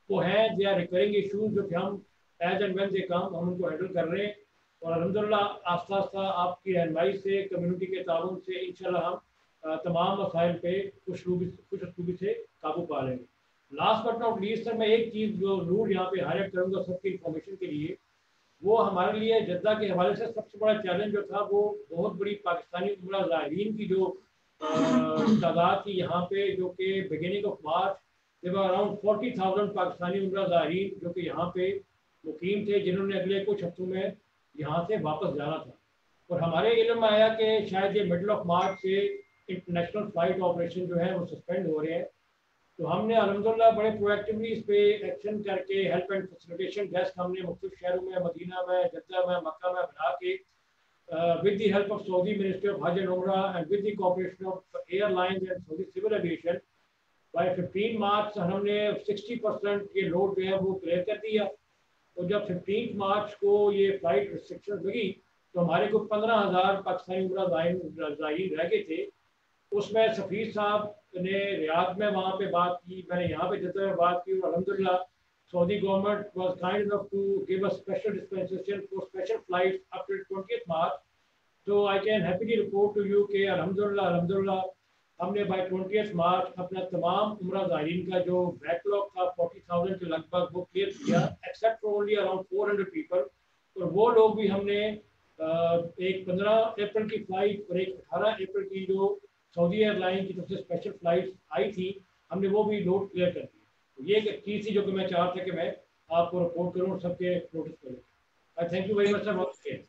K: वो है दे आर रिकरिंग इशूज, जो कि हम एज एंड व्हेन दे कम हम उनको हैंडल कर रहे हैं। और अल्हम्दुलिल्लाह आस्ता आस्ता आपकी रहनुमाई से, कम्युनिटी के ताउन से इंशाल्लाह हम तमाम मसाइल पे खुश उसलूबी से काबू पा लेंगे। Last but not least sir, मैं एक चीज़ जो रूल यहाँ पे हाईलाइट करूँगा सबकी इंफॉर्मेशन के लिए, वो हमारे लिए जद्दा के हवाले से सबसे बड़ा चैलेंज जो था, वो बहुत बड़ी पाकिस्तानी उम्रा ज़ाहिरीन की जो तादाद थी यहाँ पे, जो कि beginning of March there were around 40,000 Pakistani उम्रा ज़ाहिरीन जो कि यहाँ पे मुकीम थे, जिन्होंने अगले कुछ हफ्तों में यहाँ से वापस जाना था। और हमारे इल्म में आया कि शायद ये मिडल ऑफ मार्च से इंटरनेशनल फ़्लाइट ऑपरेशन जो है वो सस्पेंड हो रहे हैं। तो हमने अल्हम्दुलिल्लाह बड़े प्रोएक्टिवली इस पे एक्शन करके हेल्प एंड फैसिलिटेशन डेस्क हमने मुख्तलिफ शहरों में, मदीना में, जद्दा में, मक्का में बना के with the help of Saudi ministry of Hajj and Umrah and with the cooperation of airlines and Saudi civil aviation, by 15 March हमने 60% ये लोड जो है वो क्लियर कर दिया। और जब 15 मार्च को ये फ्लाइट रिस्ट्रिक्शन लगी, तो हमारे को 15,000 पाकिस्तानी उमरा ज़ाहिरीन रह गए थे। उसमें सफ़ीर साहब ने रियाद में वहाँ पे बात की, मैंने यहाँ पे जद्दा में बात की, और अल्हम्दुलिल्लाह Saudi government was kind enough to give us special dispensation for special flights up till 20th March. तो I can happily report to you कि अल्हम्दुलिल्लाह हमने बाय 20th मार्च अपना तमाम उम्रा ज़ाहिरीन का जो बैकलॉग था 40,000 के लगभग, वो क्लियर किया, except for only around 400 people. और वो लोग भी हमने एक 15 अप्रैल की फ्लाइट और एक 18 अप्रैल की जो सऊदी एयरलाइन की तरफ से स्पेशल फ्लाइट आई थी, हमने वो भी लोड क्लियर कर दी। तो ये एक चीज़ थी जो कि मैं चाहता था कि मैं आपको रिपोर्ट करूँ और सबके नोटिस करूँ। I thank you very much sir.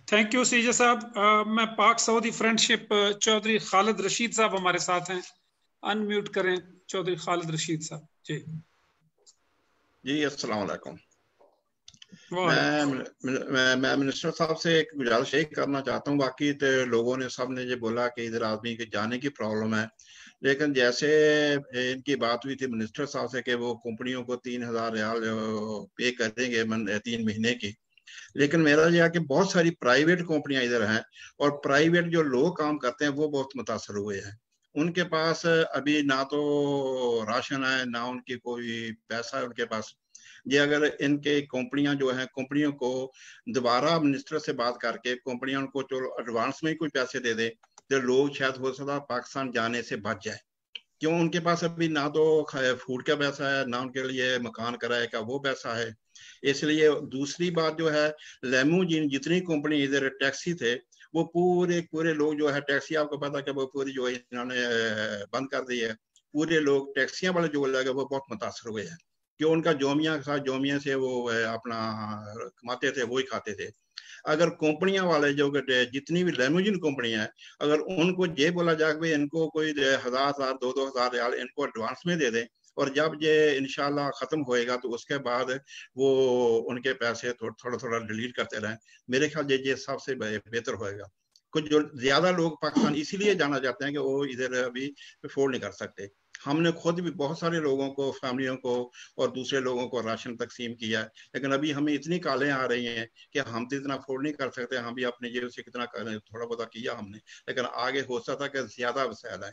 B: Thank you CJ साहब। मैं पाक सऊदी फ्रेंडशिप चौधरी खालिद रशीद साहब हमारे साथ हैं, अनम्यूट करें चौधरी खालिद रशीद साहब। जी
L: अस्सलाम वालेकुम। मैं मिनिस्टर साहब से एक गुजारिश यही करना चाहता हूँ, बाकी तो लोगों ने सब ने ये बोला कि इधर आदमी के जाने की प्रॉब्लम है, लेकिन जैसे इनकी बात हुई थी मिनिस्टर साहब से कि वो कंपनियों को 3,000 रियाल पे करेंगे 3 महीने की, लेकिन मेरा यह कि बहुत सारी प्राइवेट कंपनियां इधर हैं और प्राइवेट जो लोग काम करते हैं वो बहुत मुतासर हुए हैं। उनके पास अभी ना तो राशन है, ना उनकी कोई पैसा है उनके पास। ये अगर इनके कंपनियां जो हैं, कंपनियों को दोबारा मिनिस्टर से बात करके कंपनियां उनको चलो एडवांस में ही कोई पैसे दे दे, तो लोग शायद हो सकता पाकिस्तान जाने से बच जाए। क्यों उनके पास अभी ना तो फूड का पैसा है, ना उनके लिए मकान किराए का वो पैसा है। इसलिए दूसरी बात जो है, लेमोजीन जितनी कंपनी इधर टैक्सी थे वो पूरे लोग जो है टैक्सी, आपको पता कि वो पूरी जो है इन्होंने बंद कर दी है। पूरे लोग टैक्सियां वाले जो लगे वो बहुत मुतासर हुए हैं, क्यों उनका जोमिया से वो अपना कमाते थे, वो ही खाते थे। अगर कंपनियां वाले जो जितनी भी लेमोजिन कंपनियां हैं, अगर उनको ये बोला जाए भाई इनको कोई 1,000 2,000 रियाल इनको एडवांस में दे दें, और जब ये इंशाल्लाह खत्म होएगा तो उसके बाद वो उनके पैसे थोड़ा डिलीट करते रहें, मेरे ख्याल ये सबसे बेहतर होएगा। कुछ जो ज्यादा लोग पाकिस्तान इसीलिए जाना चाहते हैं कि वो इधर अभी अफोर्ड नहीं कर सकते। हमने खुद भी बहुत सारे लोगों को, फैमिलियों को और दूसरे लोगों को राशन तकसीम किया है, लेकिन अभी हमें इतनी कालें आ रही हैं कि हम तो इतना अफोर्ड नहीं कर सकते। हम भी अपने जेब से कितना करें, थोड़ा बहुत किया हमने, लेकिन आगे हो सकता कि ज्यादा वसाइल है।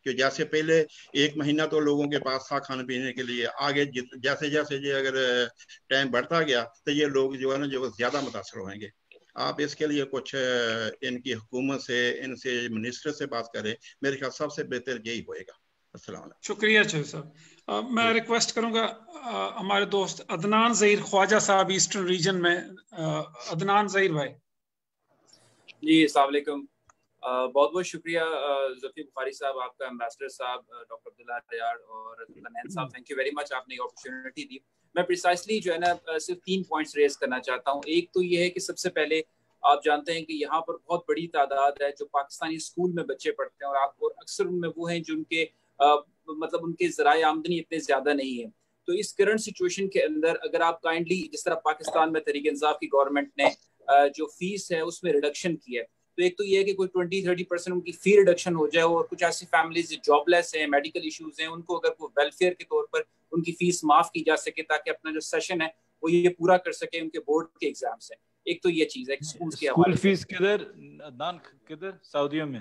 L: कि जैसे पहले 1 महीना तो लोगों के पास था खाने पीने के लिए, आगे जैसे जैसे ये अगर टाइम बढ़ता गया तो ये लोग जो है ना जो ज्यादा मुतासर होंगे। आप इसके लिए कुछ इनकी हुकूमत से, इनसे मिनिस्टर से बात करें, मेरे ख्याल सबसे बेहतर यही होएगा।
B: शुक्रिया साहब। मैं रिक्वेस्ट करूंगा हमारे दोस्त अदनान ज़हीर ख्वाजा साहब ईस्टर्न रीजन में। अदनान ज़हीर भाई।
M: जी अस्सलाम वालेकुम। बहुत बहुत शुक्रिया ज़फ़ी बुखारी साहब, आपका एम्बेसडर साहब डॉक्टर اللہ ریاض اور نین صاحب, تھینک یو ویری مچ, آپ نے اپرچونٹی دی. میں پریسائسلی جو ہے نا صرف 3 پوائنٹس ریز کرنا چاہتا ہوں. ایک تو یہ ہے کہ سب سے پہلے آپ جانتے ہیں کہ یہاں پر بہت بڑی تعداد ہے جو پاکستانی اسکول میں بچے پڑھتے ہیں, اور اکثر ان میں وہ ہیں جن کے مطلب ان کے ذرائع آمدنی اتنے زیادہ نہیں ہیں. تو اس کرنٹ سچویشن کے اندر اگر آپ کائنڈلی, جس طرح پاکستان میں تحریک انصاف کی گورنمنٹ نے جو فیس ہے اس میں ریڈکشن کی ہے, تو ایک تو یہ ہے کہ کوئی 20-30% ان کی فی ریڈکشن ہو جائے, اور کچھ ایسی فیملیز جاب لیس ہیں, میڈیکل ایشوز ہیں, ان کو اگر کوئی ویلفیئر کے طور پر ان کی فیس معاف کی جا سکے تاکہ اپنا جو سیشن ہے وہ یہ پورا کر سکے, ان کے بورڈ کے ایگزامس ہیں. ایک تو یہ چیز ہے اسکولز کے حوالے سے.
F: اسکول فیس کدھر سعودیہ میں؟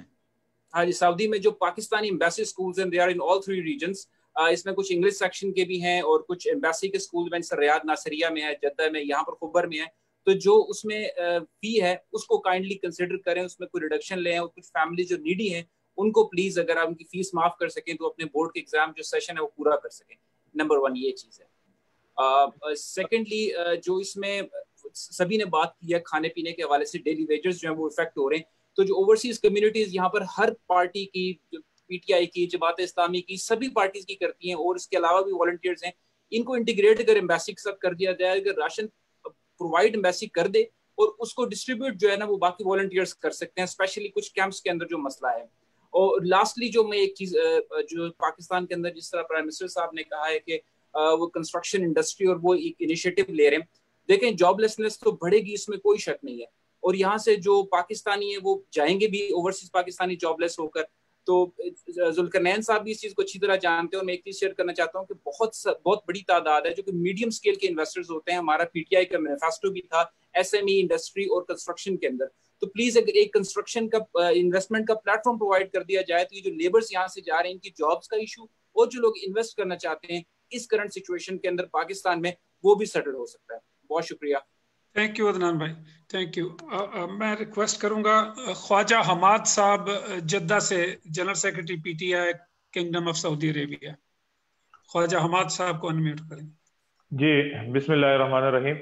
M: ہاں جی, سعودی میں جو پاکستانی ایمبیسی اسکولز ہیں, they are in all 3 regions. اس میں کچھ انگلش سیکشن کے بھی ہیں اور کچھ ایمبیسی کے اسکول میں, جیسے ریاض ناصریہ میں ہے, جدہ میں, یہاں پر خبر میں ہے. تو جو اس میں فی ہے اس کو کائنڈلی کنسیڈر کریں, اس میں کوئی ریڈکشن لیں, اور کچھ فیملی جو نیڈی ہیں ان کو پلیز اگر آپ ان کی فیس معاف کر سکیں تو اپنے بورڈ کے ایگزام جو سیشن ہے وہ پورا کر سکیں. نمبر 1 یہ چیز ہے. سیکنڈلی جو اس میں سبھی نے بات کی ہے کھانے پینے کے حوالے سے, ڈیلی ویجز جو ہیں وہ افیکٹ ہو رہے ہیں. تو جو اوورسیز کمیونٹیز یہاں پر ہر پارٹی کی, پی ٹی آئی کی, جماعت اسلامی کی, سبھی پارٹیز کی کرتی ہیں, اور اس کے علاوہ بھی والنٹیئرز ہیں, ان کو انٹیگریٹ اگر ایمبیسی کے ساتھ کر دیا جائے, اگر راشن پرووائڈ ایمبیسی کر دے اور اس کو ڈسٹریبیوٹ جو ہے نا وہ باقی والنٹیئرز کر سکتے ہیں, اسپیشلی کچھ کیمپس کے اندر جو مسئلہ ہے. اور لاسٹلی جو میں ایک چیز جو پاکستان کے اندر, جس طرح پرائم منسٹر صاحب نے کہا ہے کہ وہ کنسٹرکشن انڈسٹری اور وہ ایک انیشیٹو لے رہے ہیں, دیکھیں جاب لیسنس تو بڑھے گی, اس میں کوئی شک نہیں ہے, اور یہاں سے جو پاکستانی ہیں وہ جائیں گے بھی اوورسیز پاکستانی جاب لیس ہو کر. تو ذوالقرنین صاحب بھی اس چیز کو اچھی طرح جانتے ہیں, اور میں ایک چیز شیئر کرنا چاہتا ہوں کہ بہت بڑی تعداد ہے جو کہ میڈیم اسکیل کے انویسٹرز ہوتے ہیں. ہمارا پی ٹی آئی کا مینیفیسٹو بھی تھا ایس ایم ای انڈسٹری اور کنسٹرکشن کے اندر. تو پلیز اگر ایک کنسٹرکشن کا انویسٹمنٹ کا پلیٹ فارم پرووائڈ کر دیا جائے تو یہ جو لیبرز یہاں سے جا رہے ہیں ان کی جابس کا ایشو, اور جو لوگ انویسٹ کرنا چاہتے ہیں اس کرنٹ سچویشن کے اندر پاکستان میں, وہ بھی سیٹل ہو سکتا ہے. بہت شکریہ.
B: تھینک یو عدنان بھائی, تھینک یو. میں ریکویسٹ کروں گا خواجہ حماد صاحب جدہ سے, general secretary P T I kingdom of Saudi Arabia. Khawaja Hammad صاحب کو انمیوٹ کریں.
N: جی بسم اللہ الرحمن الرحیم.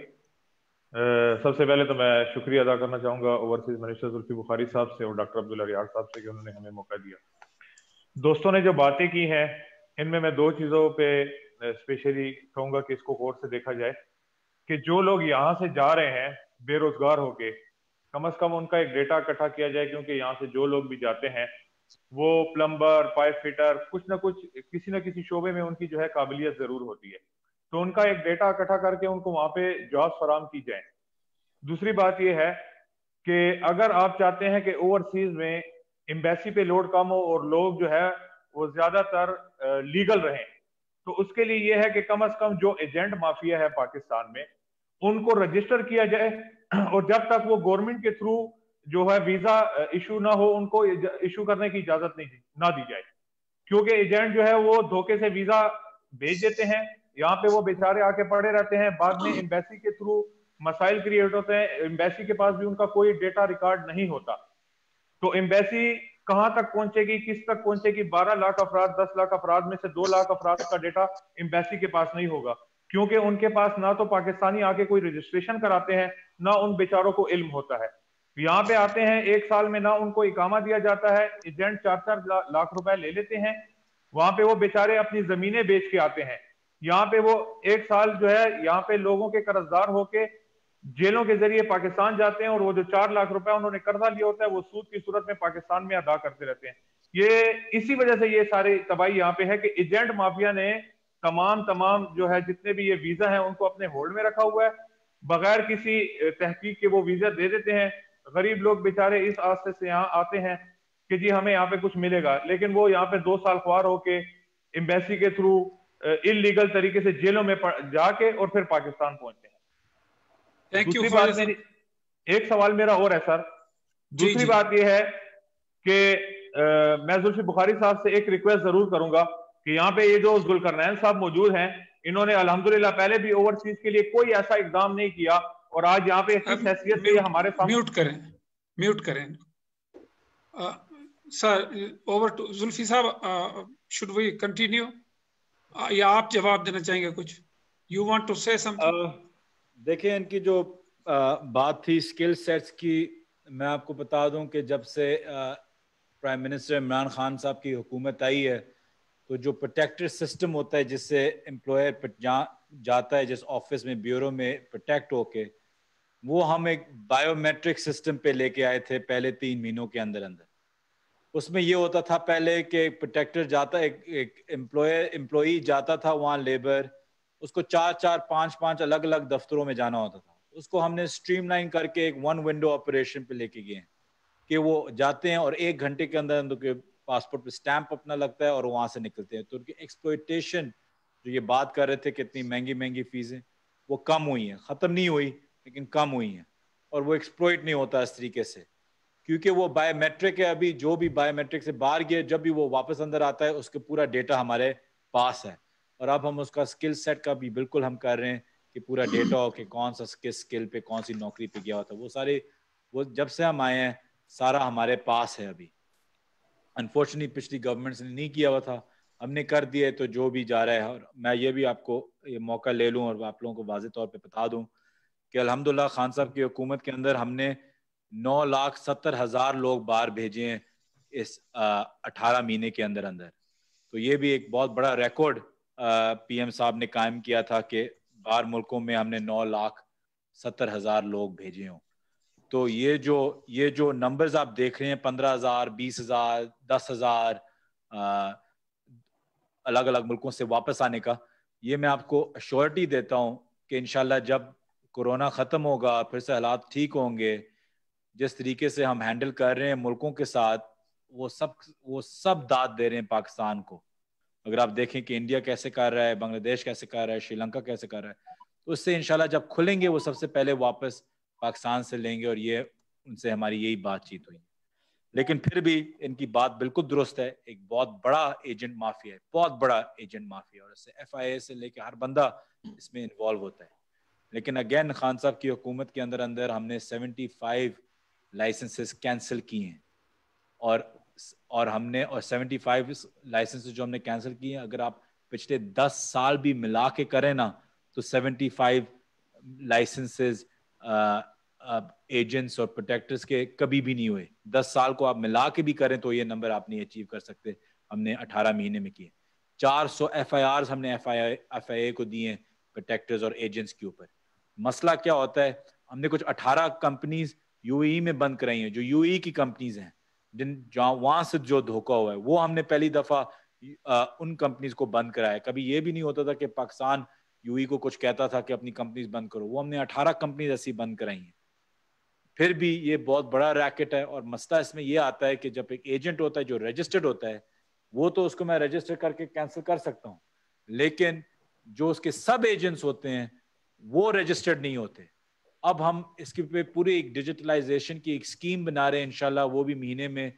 N: سب سے پہلے تو میں شکریہ ادا کرنا چاہوں گا اوورسیز منسٹر زلفی بخاری صاحب سے اور ڈاکٹر عبداللہ ریاض صاحب سے کہ انہوں نے ہمیں موقع دیا. دوستوں نے جو باتیں کی ہیں ان میں 2 چیزوں پہ اسپیشلی کہوں گا کہ اس کو غور سے دیکھا جائے کہ جو لوگ یہاں سے جا رہے ہیں بے روزگار ہو کے, کم از کم ان کا ایک ڈیٹا اکٹھا کیا جائے, کیونکہ یہاں سے جو لوگ بھی جاتے ہیں وہ پلمبر, پائپ فٹر, کچھ نہ کچھ کسی نہ کسی شعبے میں ان کی جو ہے قابلیت ضرور ہوتی ہے. تو ان کا ایک ڈیٹا اکٹھا کر کے ان کو وہاں پہ جابس فراہم کی جائیں. دوسری بات یہ ہے کہ اگر آپ چاہتے ہیں کہ اوورسیز میں ایمبیسی پہ لوڈ کم ہو اور لوگ جو ہے وہ زیادہ تر لیگل رہیں, تو اس کے لیے یہ ہے کہ کم از کم جو ایجنٹ مافیا ہے پاکستان میں ان کو رجسٹر کیا جائے, اور جب تک وہ گورنمنٹ کے تھرو جو ہے ویزا ایشو نہ ہو ان کو ایشو کرنے کی اجازت نہ دی جائے, کیونکہ ایجنٹ جو ہے وہ دھوکے سے ویزا بھیج دیتے ہیں, یہاں پہ وہ بیچارے آ کے پڑے رہتے ہیں, بعد میں ایمبیسی کے تھرو مسائل کریٹ ہوتے ہیں, ایمبیسی کے پاس بھی ان کا کوئی ڈیٹا ریکارڈ نہیں ہوتا. تو ایمبیسی کہاں تک پہنچے گی, کس تک پہنچے گی؟ 12 لاکھ افراد, 10 لاکھ افراد میں سے 2 لاکھ افراد کا ڈیٹا ایمبیسی کے پاس نہیں ہوگا, کیونکہ ان کے پاس نہ تو پاکستانی آ کے کوئی رجسٹریشن کراتے ہیں, نہ ان بیچاروں کو علم ہوتا ہے. یہاں پہ آتے ہیں 1 سال میں نہ ان کو اقامہ دیا جاتا ہے, ایجنٹ 4-4 لاکھ روپے لے لیتے ہیں, وہاں پہ وہ بیچارے اپنی زمینیں بیچ کے آتے ہیں. یہاں پہ وہ 1 سال جو ہے یہاں پہ لوگوں کے قرضدار ہو کے جیلوں کے ذریعے پاکستان جاتے ہیں, اور وہ جو 4 لاکھ روپے انہوں نے قرضہ لیا ہوتا ہے وہ سود کی صورت میں پاکستان میں ادا کرتے رہتے ہیں. یہ اسی وجہ سے یہ ساری تباہی یہاں پہ ہے کہ ایجنٹ مافیا نے تمام جو ہے جتنے بھی یہ ویزا ہیں ان کو اپنے ہولڈ میں رکھا ہوا ہے, بغیر کسی تحقیق کے وہ ویزا دے دیتے ہیں. غریب لوگ بیچارے اس آستے سے یہاں آتے ہیں کہ جی ہمیں یہاں پہ کچھ ملے گا, لیکن وہ یہاں پہ 2 سال خوار ہو کے ایمبیسی کے تھرو انلیگل طریقے سے جیلوں میں جا کے اور پھر پاکستان پہنچتے ہیں. دوسری بات میری, ایک سوال میرا اور ہے سر, دوسری بات یہ ہے کہ میں زلفی بخاری صاحب سے ایک ریکویسٹ ضرور کروں گا کہ یہاں پہ یہ جو ذوالقرنین صاحب موجود ہیں, انہوں نے الحمدللہ پہلے بھی اوورسیز کے لیے کوئی ایسا اقدام نہیں کیا, اور آج یہاں پہ کس حیثیت سے ہمارے سامنے
B: میوٹ کریں سر. اوور ٹو زلفی صاحب, شوڈ وی کنٹینیو یا آپ جواب دینا چاہیں گے کچھ؟ یو وانٹ ٹو سے سم تھنگ؟
F: دیکھیں ان کی جو بات تھی اسکل سیٹس کی, میں آپ کو بتا دوں کہ جب سے پرائم منسٹر عمران خان صاحب کی حکومت آئی ہے تو جو پروٹیکٹر سسٹم ہوتا ہے جس سے امپلائر جاتا ہے جس آفس میں بیورو میں پروٹیکٹ ہو کے, وہ ہم ایک بایو میٹرک سسٹم پہ لے کے آئے تھے پہلے 3 مہینوں کے اندر. اس میں یہ ہوتا تھا پہلے کہ پروٹیکٹر جاتا, ایک امپلائی جاتا تھا وہاں لیبر, اس کو 4-5 الگ الگ دفتروں میں جانا ہوتا تھا. اس کو ہم نے اسٹریم لائن کر کے ایک 1 ونڈو آپریشن پہ لے کے گئے ہیں کہ وہ جاتے ہیں اور 1 گھنٹے کے اندر ان کے پاسپورٹ پہ اسٹیمپ اپنا لگتا ہے اور وہاں سے نکلتے ہیں. تو ان کی ایکسپلوئٹیشن جو یہ بات کر رہے تھے کہ اتنی مہنگی فیسیں, وہ کم ہوئی ہیں, ختم نہیں ہوئی لیکن کم ہوئی ہیں, اور وہ ایکسپلوئٹ نہیں ہوتا اس طریقے سے, کیونکہ وہ بایو میٹرک ہے. ابھی جو بھی بایو میٹرک سے باہر گیا, جب بھی وہ واپس اندر آتا ہے اس کے پورا ڈیٹا ہمارے پاس ہے. اور اب ہم اس کا اسکل سیٹ کا بھی بالکل ہم کر رہے ہیں کہ پورا ڈیٹا ہو کہ کون سا کس اسکل پہ کون سی نوکری پہ گیا ہوتا ہے, وہ سارے وہ جب سے ہم آئے ہیں سارا ہمارے پاس ہے. ابھی انفارچونیٹلی پچھلی گورنمنٹ نے نہیں کیا ہوا تھا, ہم نے کر دیا ہے. تو جو بھی جا رہا ہے, اور میں یہ بھی آپ کو یہ موقع لے لوں اور آپ لوگوں کو واضح طور پہ بتا دوں کہ الحمدللہ خان صاحب کی حکومت کے اندر ہم نے 9,70,000 لوگ باہر بھیجے ہیں اس 18 مہینے کے اندر. تو یہ بھی ایک بہت بڑا ریکارڈ پی ایم صاحب نے قائم کیا تھا کہ باہر ملکوں میں ہم نے 9,70,000 لوگ بھیجے ہوں. تو یہ جو نمبرز آپ دیکھ رہے ہیں 15,000 20,000 10,000 الگ الگ ملکوں سے واپس آنے کا, یہ میں آپ کو ایشورٹی دیتا ہوں کہ انشاءاللہ جب کورونا ختم ہوگا, پھر سے حالات ٹھیک ہوں گے, جس طریقے سے ہم ہینڈل کر رہے ہیں ملکوں کے ساتھ, وہ سب داد دے رہے ہیں پاکستان کو. اگر آپ دیکھیں کہ انڈیا کیسے کر رہا ہے, بنگلہ دیش کیسے کر رہا ہے, شری لنکا کیسے کر رہا ہے, تو اس سے انشاءاللہ جب کھلیں گے وہ سب سے پہلے واپس پاکستان سے لیں گے. اور یہ ان سے ہماری یہی بات چیت ہوئی. لیکن پھر بھی ان کی بات بالکل درست ہے, ایک بہت بڑا ایجنٹ مافیا ہے, بہت بڑا ایجنٹ مافیا, اور اس سے FIA سے لے کے ہر بندہ اس میں انوالو ہوتا ہے. لیکن اگین خان صاحب کی حکومت کے اندر ہم نے 75 لائسنسز کینسل کیے ہیں, اور ہم نے 75 لائسنسز جو ہم نے کینسل کیے ہیں, اگر آپ پچھلے 10 سال بھی ملا کے کریں نا تو 75 لائسنسز ایجنٹس اور پروٹیکٹرز کے کبھی بھی نہیں ہوئے. 10 سال کو آپ ملا کے بھی کریں تو یہ نمبر آپ نہیں اچیو کر سکتے. ہم نے 18 مہینے میں کیے. 400 FIRs ہم نے FIA کو دیے ہیں پروٹیکٹرز اور ایجنٹس کے اوپر. مسئلہ کیا ہوتا ہے, ہم نے کچھ 18 کمپنیز UAE میں بند کرائی ہیں, جو UAE کی کمپنیز ہیں, جہاں وہاں سے جو دھوکہ ہوا ہے وہ ہم نے پہلی دفعہ ان کمپنیز کو بند کرایا. کبھی یہ بھی نہیں ہوتا تھا کہ پاکستان UAE کو کچھ کہتا تھا کہ اپنی کمپنیز بند کرو, وہ ہم نے 18 کمپنیز ایسی بند کرائی ہیں. پھر بھی یہ بہت بڑا ریکٹ ہے, اور مسئلہ اس میں یہ آتا ہے کہ جب ایک ایجنٹ ہوتا ہے جو رجسٹرڈ ہوتا ہے, وہ تو اس کو میں رجسٹر کر کے کینسل کر سکتا ہوں, لیکن جو اس کے سب ایجنٹس ہوتے ہیں وہ رجسٹرڈ نہیں ہوتے. اب ہم اس کے پہ پوری ایک ڈیجیٹلائزیشن کی ایک اسکیم بنا رہے ہیں, انشاءاللہ وہ بھی مہینے میں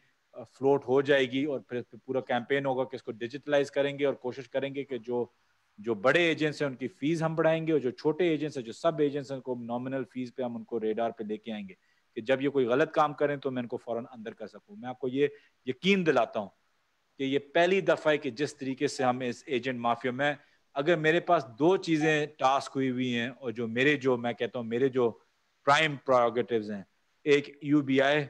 F: فلوٹ ہو جائے گی, اور پھر پورا کیمپین ہوگا کہ اس کو ڈیجیٹلائز کریں گے, اور کوشش کریں گے کہ جو بڑے ایجنٹس ہیں ان کی فیس ہم بڑھائیں گے, اور جو چھوٹے ایجنٹس ہیں, جو سب ایجنٹس ہیں, ان کو نامنل فیس پہ ہم ان کو ریڈار پہ لے کے آئیں گے کہ جب یہ کوئی غلط کام کریں تو میں ان کو فوراً اندر کر سکوں. میں آپ کو یہ یقین دلاتا ہوں کہ یہ پہلی دفعہ ہے کہ جس طریقے سے ہم اس ایجنٹ مافیا میں, اگر میرے پاس 2 چیزیں ٹاسک ہوئی ہیں, اور جو میں کہتا ہوں میرے جو پرائم پریروگیٹیوز ہیں, ایک UBI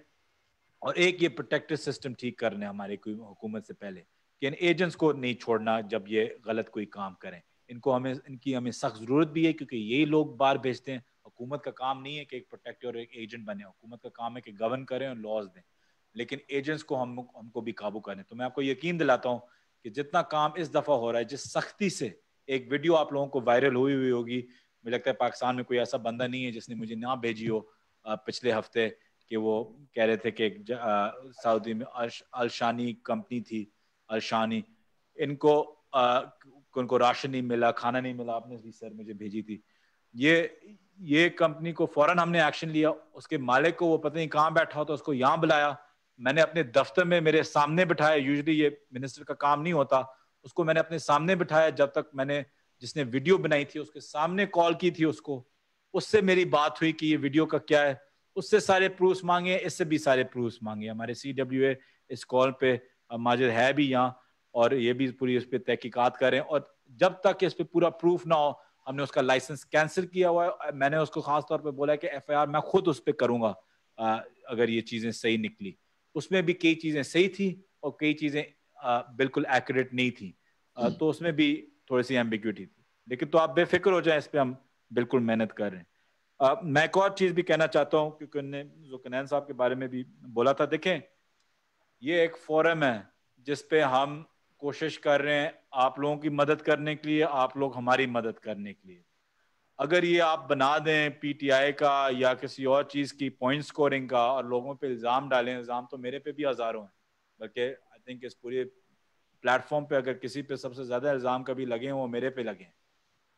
F: اور ایک یہ پروٹیکٹر سسٹم ٹھیک کرنے ہماری کوئی حکومت سے پہلے, کہ ان ایجنٹس کو نہیں چھوڑنا جب یہ غلط کوئی کام کریں. ان کی ہمیں سخت ضرورت بھی ہے, کیونکہ یہی لوگ باہر بھیجتے ہیں. حکومت کا کام نہیں ہے کہ ایک پروٹیکٹر اور ایک ایجنٹ بنے, حکومت کا کام ہے کہ گورن کریں اور لاز دیں, لیکن ایجنٹس کو ہم کو بھی قابو کریں. تو میں آپ کو یقین دلاتا ہوں کہ جتنا کام اس دفعہ ہو رہا ہے, جس سختی سے, ایک ویڈیو آپ لوگوں کو وائرل ہوئی ہوگی, مجھے لگتا ہے پاکستان میں کوئی ایسا بندہ نہیں ہے جس نے مجھے نہ بھیجی ہو پچھلے ہفتے, کہ وہ کہہ رہے تھے کہ سعودی میں الشانی کمپنی تھی, الشانی, ان کو راشن نہیں ملا, کھانا نہیں ملا. آپ نے بھی سر مجھے بھیجی تھی یہ کمپنی کو فوراً ہم نے ایکشن لیا. اس کے مالک کو وہ پتہ نہیں کہاں بیٹھا ہو, تو اس کو یہاں بلایا, میں نے اپنے دفتر میں میرے سامنے بٹھایا. یوزلی یہ منسٹر کا کام نہیں ہوتا, اس کو میں نے اپنے سامنے بٹھایا. جب تک میں نے جس نے ویڈیو بنائی تھی اس کے سامنے کال کی تھی اس سے میری بات ہوئی کہ یہ ویڈیو کا کیا ہے, اس سے سارے پروفس مانگے, اس سے بھی سارے پروفس مانگے. ہمارے CWA اس کال پہ ماجد ہے بھی یہاں, اور یہ بھی پوری اس پہ تحقیقات کریں, اور جب تک اس پہ پورا پروف نہ ہو ہم نے اس کا لائسنس کینسل کیا ہوا ہے. میں نے اس کو خاص طور پہ بولا کہ FIR میں خود اس پہ کروں گا اگر یہ چیزیں صحیح نکلی. اس میں بھی کئی چیزیں صحیح تھی اور کئی چیزیں بالکل ایکوریٹ نہیں تھی. तो उसमें भी थोड़ी सी एम्बिग्यूटी थी, लेकिन तो आप बेफिक्र हो जाएं, इस पे हम बिल्कुल मेहनत कर रहे हैं। मैं एक और चीज भी कहना चाहता हूँ, क्योंकि उन्होंने ज़ुल्करनैन साहब के बारे में भी बोला था। देखें, ये एक फोरम है जिसपे हम कोशिश कर रहे हैं आप लोगों की मदद करने के लिए, आप लोग हमारी मदद करने के लिए। अगर ये आप बना दें पीटीआई का या किसी और चीज की पॉइंट स्कोरिंग का और लोगों पे इल्जाम डालें, इल्जाम तो मेरे पे भी हजारों हैं, बल्कि आई थिंक इस पूरे प्लेटफॉर्म पे अगर किसी पे सबसे ज्यादा इल्जाम कभी लगे हैं वो मेरे पे लगे हैं।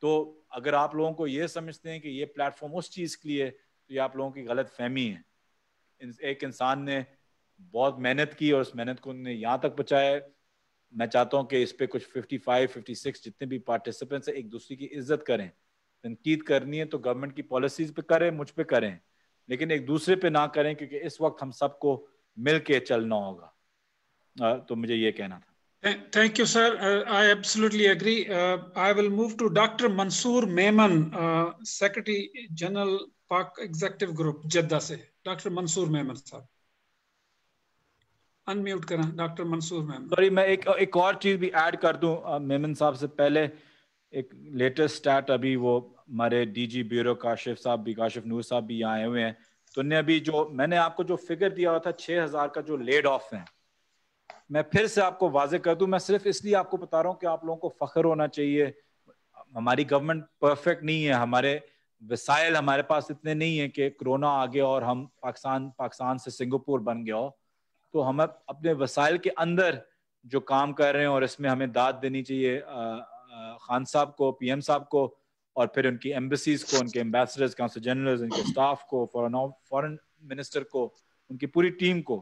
F: तो अगर आप लोगों को ये समझते हैं कि ये प्लेटफॉर्म उस चीज के लिए, तो ये आप लोगों की गलत फहमी है। एक इंसान ने बहुत मेहनत की और उस मेहनत को उन्होंने यहाँ तक पहुंचाया। मैं चाहता हूँ कि इस पे कुछ 55, 56 जितने भी पार्टिसिपेंट्स हैं एक दूसरे की इज्जत करें। तनकीद करनी है तो गवर्नमेंट की पॉलिसीज पे करें, मुझ पे करें, लेकिन एक दूसरे पे ना करें, क्योंकि इस वक्त हम सबको मिल के चलना होगा। तो मुझे ये कहना था।
B: Thank you, sir. I absolutely agree. I will move to Dr. Mansoor Memon, Secretary General Pak Executive Group, Jeddah से. Dr. Mansoor Memon साहब, अनम्यूट करें डॉक्टर मंसूर मेमन।
F: सॉरी, मैं एक और चीज भी ऐड कर दूं मेमन साहब से पहले। एक लेटेस्ट स्टैट, अभी वो हमारे डीजी ब्यूरो काशिफ साहब भी, काशिफ नूर साहब भी यहाँ आए हुए हैं, तो उन्हें अभी जो मैंने आपको जो फिगर दिया हुआ था 6000 का जो लेड ऑफ है, मैं फिर से आपको वाजे कर दूं। मैं सिर्फ इसलिए आपको बता रहा हूँ कि आप लोगों को फख्र होना चाहिए। हमारी गवर्नमेंट परफेक्ट नहीं है, हमारे वसाइल हमारे पास इतने नहीं है कि कोरोना आ गया और हम पाकिस्तान से सिंगापुर बन गया हो। तो हम अपने वसाइल के अंदर जो काम कर रहे हैं, और इसमें हमें दाद देनी चाहिए खान साहब को, पीएम साहब को, और फिर उनकी एम्बेसीज को, उनके एम्बेसडर्स, काउंसिल जनरल्स, उनके स्टाफ को, फॉरेन मिनिस्टर को, उनकी पूरी टीम को,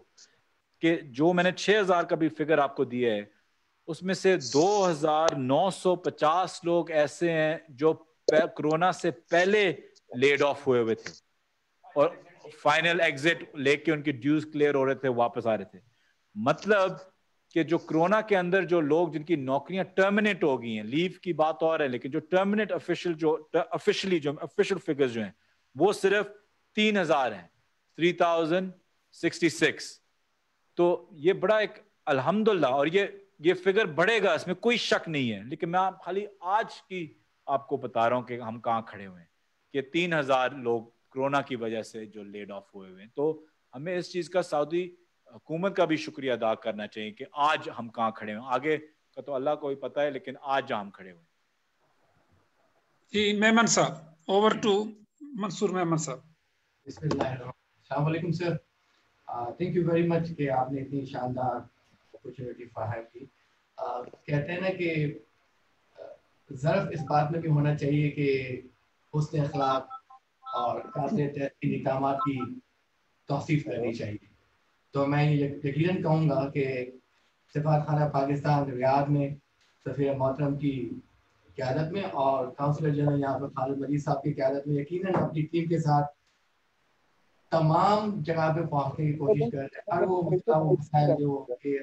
F: कि जो मैंने 6000 का भी फिगर आपको दिया है, उसमें से 2950 लोग ऐसे हैं जो कोरोना से पहले लेड ऑफ हुए हुए थे और फाइनल एग्जिट लेके उनके ड्यूज क्लियर हो रहे थे, वापस आ रहे थे। मतलब कि जो कोरोना के अंदर जो लोग जिनकी नौकरियां टर्मिनेट हो गई हैं, लीव की बात और है, लेकिन जो टर्मिनेट ऑफिशियल फिगर्स जो हैं वो सिर्फ 3000 हैं, 3066। तो ये बड़ा एक अल्हम्दुलिल्लाह, और ये फिगर बढ़ेगा, इसमें कोई शक नहीं है। लेकिन मैं खाली आज की आपको बता रहा हूं कि हम कहाँ खड़े हुए हैं, कि 3000 लोग कोरोना की वजह से जो लेड ऑफ हुए हुए हैं। तो हमें इस चीज का सऊदी हुकूमत का भी शुक्रिया अदा करना चाहिए कि आज हम कहाँ खड़े हैं। आगे का तो अल्लाह को ही पता है, लेकिन आज जहाँ हम खड़े हुए हैं।
B: जी मेमन साहब, ओवर टू मंसूर मेमन साहब।
O: अस्सलाम वालेकुम sir, thank you very much कि आपने इतनी शानदार अपॉर्चुनिटी फराहम की। कहते हैं ना कि ज़र्फ इस बात में भी होना चाहिए कि हुस्न अखलाक और काबिल इक़दामात की तौसीफ़ करनी चाहिए। तो मैं ये यकीनन कहूँगा कि सफारतखाना पाकिस्तान रियाद में सफ़ीर मोहतरम की क़यादत में और काउंसलर जनरल यहाँ पर खालिद मजीद साहब की क़यादत में यकीनन अपनी टीम के साथ तमाम जगह पे पहुँचने की कोशिश कर रहे हैं। हर वो मसाइल जो कि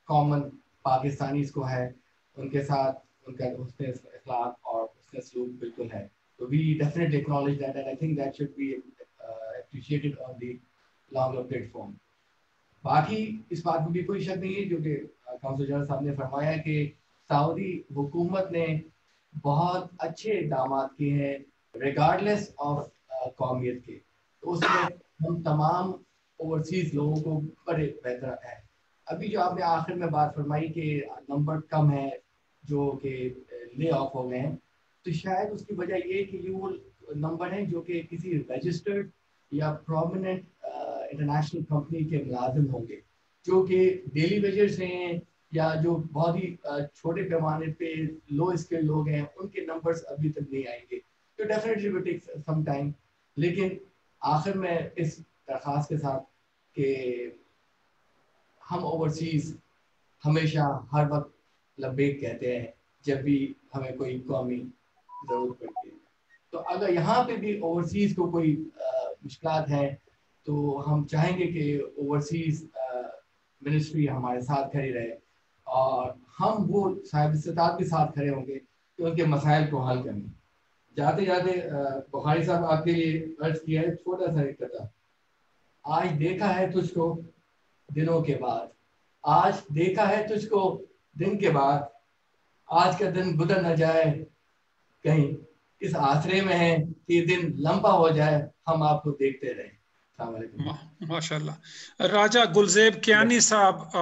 O: कॉमन पाकिस्तानीज़ को है, उनके साथ उनका हुस्न अखलाक और हुस्न सलूक बिल्कुल है। So we definitely acknowledge that, and I think that should be appreciated on the longer platform. बाकी इस बात में भी कोई शक नहीं है, जो कि काउंसिल जनरल साहब ने फरमाया कि सऊदी हुकूमत ने बहुत अच्छे इक़दामात किए हैं रिगार्डलेस ऑफ कौमियत के। तो उसमें हम तमाम ओवरसीज लोगों को बड़े बेहतर है। अभी जो आपने आखिर में बात फरमाई कि नंबर कम है जो कि ले ऑफ हो गए हैं, तो शायद उसकी वजह ये कि ये वो नंबर हैं जो कि किसी रजिस्टर्ड या प्रोमिनेंट इंटरनेशनल कंपनी के मुलाजिम होंगे, जो कि डेली वेजर्स हैं या जो बहुत ही छोटे पैमाने पे लो स्किल लोग हैं, उनके नंबर्स अभी तक नहीं आएंगे। तो definitely will take some time. लेकिन आखिर में इस दरख्वास्त के साथ कि हम ओवरसीज़ हमेशा हर वक्त लब्बैक कहते हैं जब भी हमें कोई कौमी ज़रूरत पड़ती है। तो अगर यहाँ पे भी ओवरसीज़ को कोई मुश्किलात हैं, तो हम चाहेंगे कि ओवरसीज़ मिनिस्ट्री हमारे साथ खड़ी रहे और हम वो साहिब इस्तिताअत के साथ खड़े होंगे कि उनके मसाइल को हल करें। जाते जाते बुखारी साहब आपके लिए अर्ज किया है, छोटा सा एक कथा। आज देखा है तुझको दिनों के बाद, आज देखा है तुझको दिन के बाद, آج کا دن گزر نہ جائے کہیں اس آسرے میں ہیں کہ دن لمبا ہو جائے ہم آپ کو دیکھتے رہیں. السلام علیکم.
B: ماشاء اللہ. راجہ گلزیب کیانی صاحب,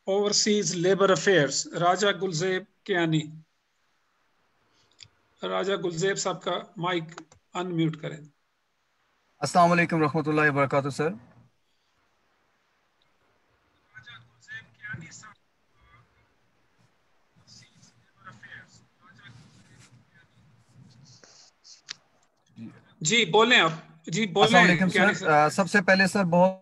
B: اوورسیز لیبر افیئرس. راجہ گلزیب کیانی. راجہ گلزیب صاحب کا مائک ان میوٹ کریں.
P: السلام علیکم رحمۃ اللہ وبرکاتہ سر.
B: جی بولیں آپ. جی بولیں.
P: السلام علیکم سر. سب سے پہلے سر بہت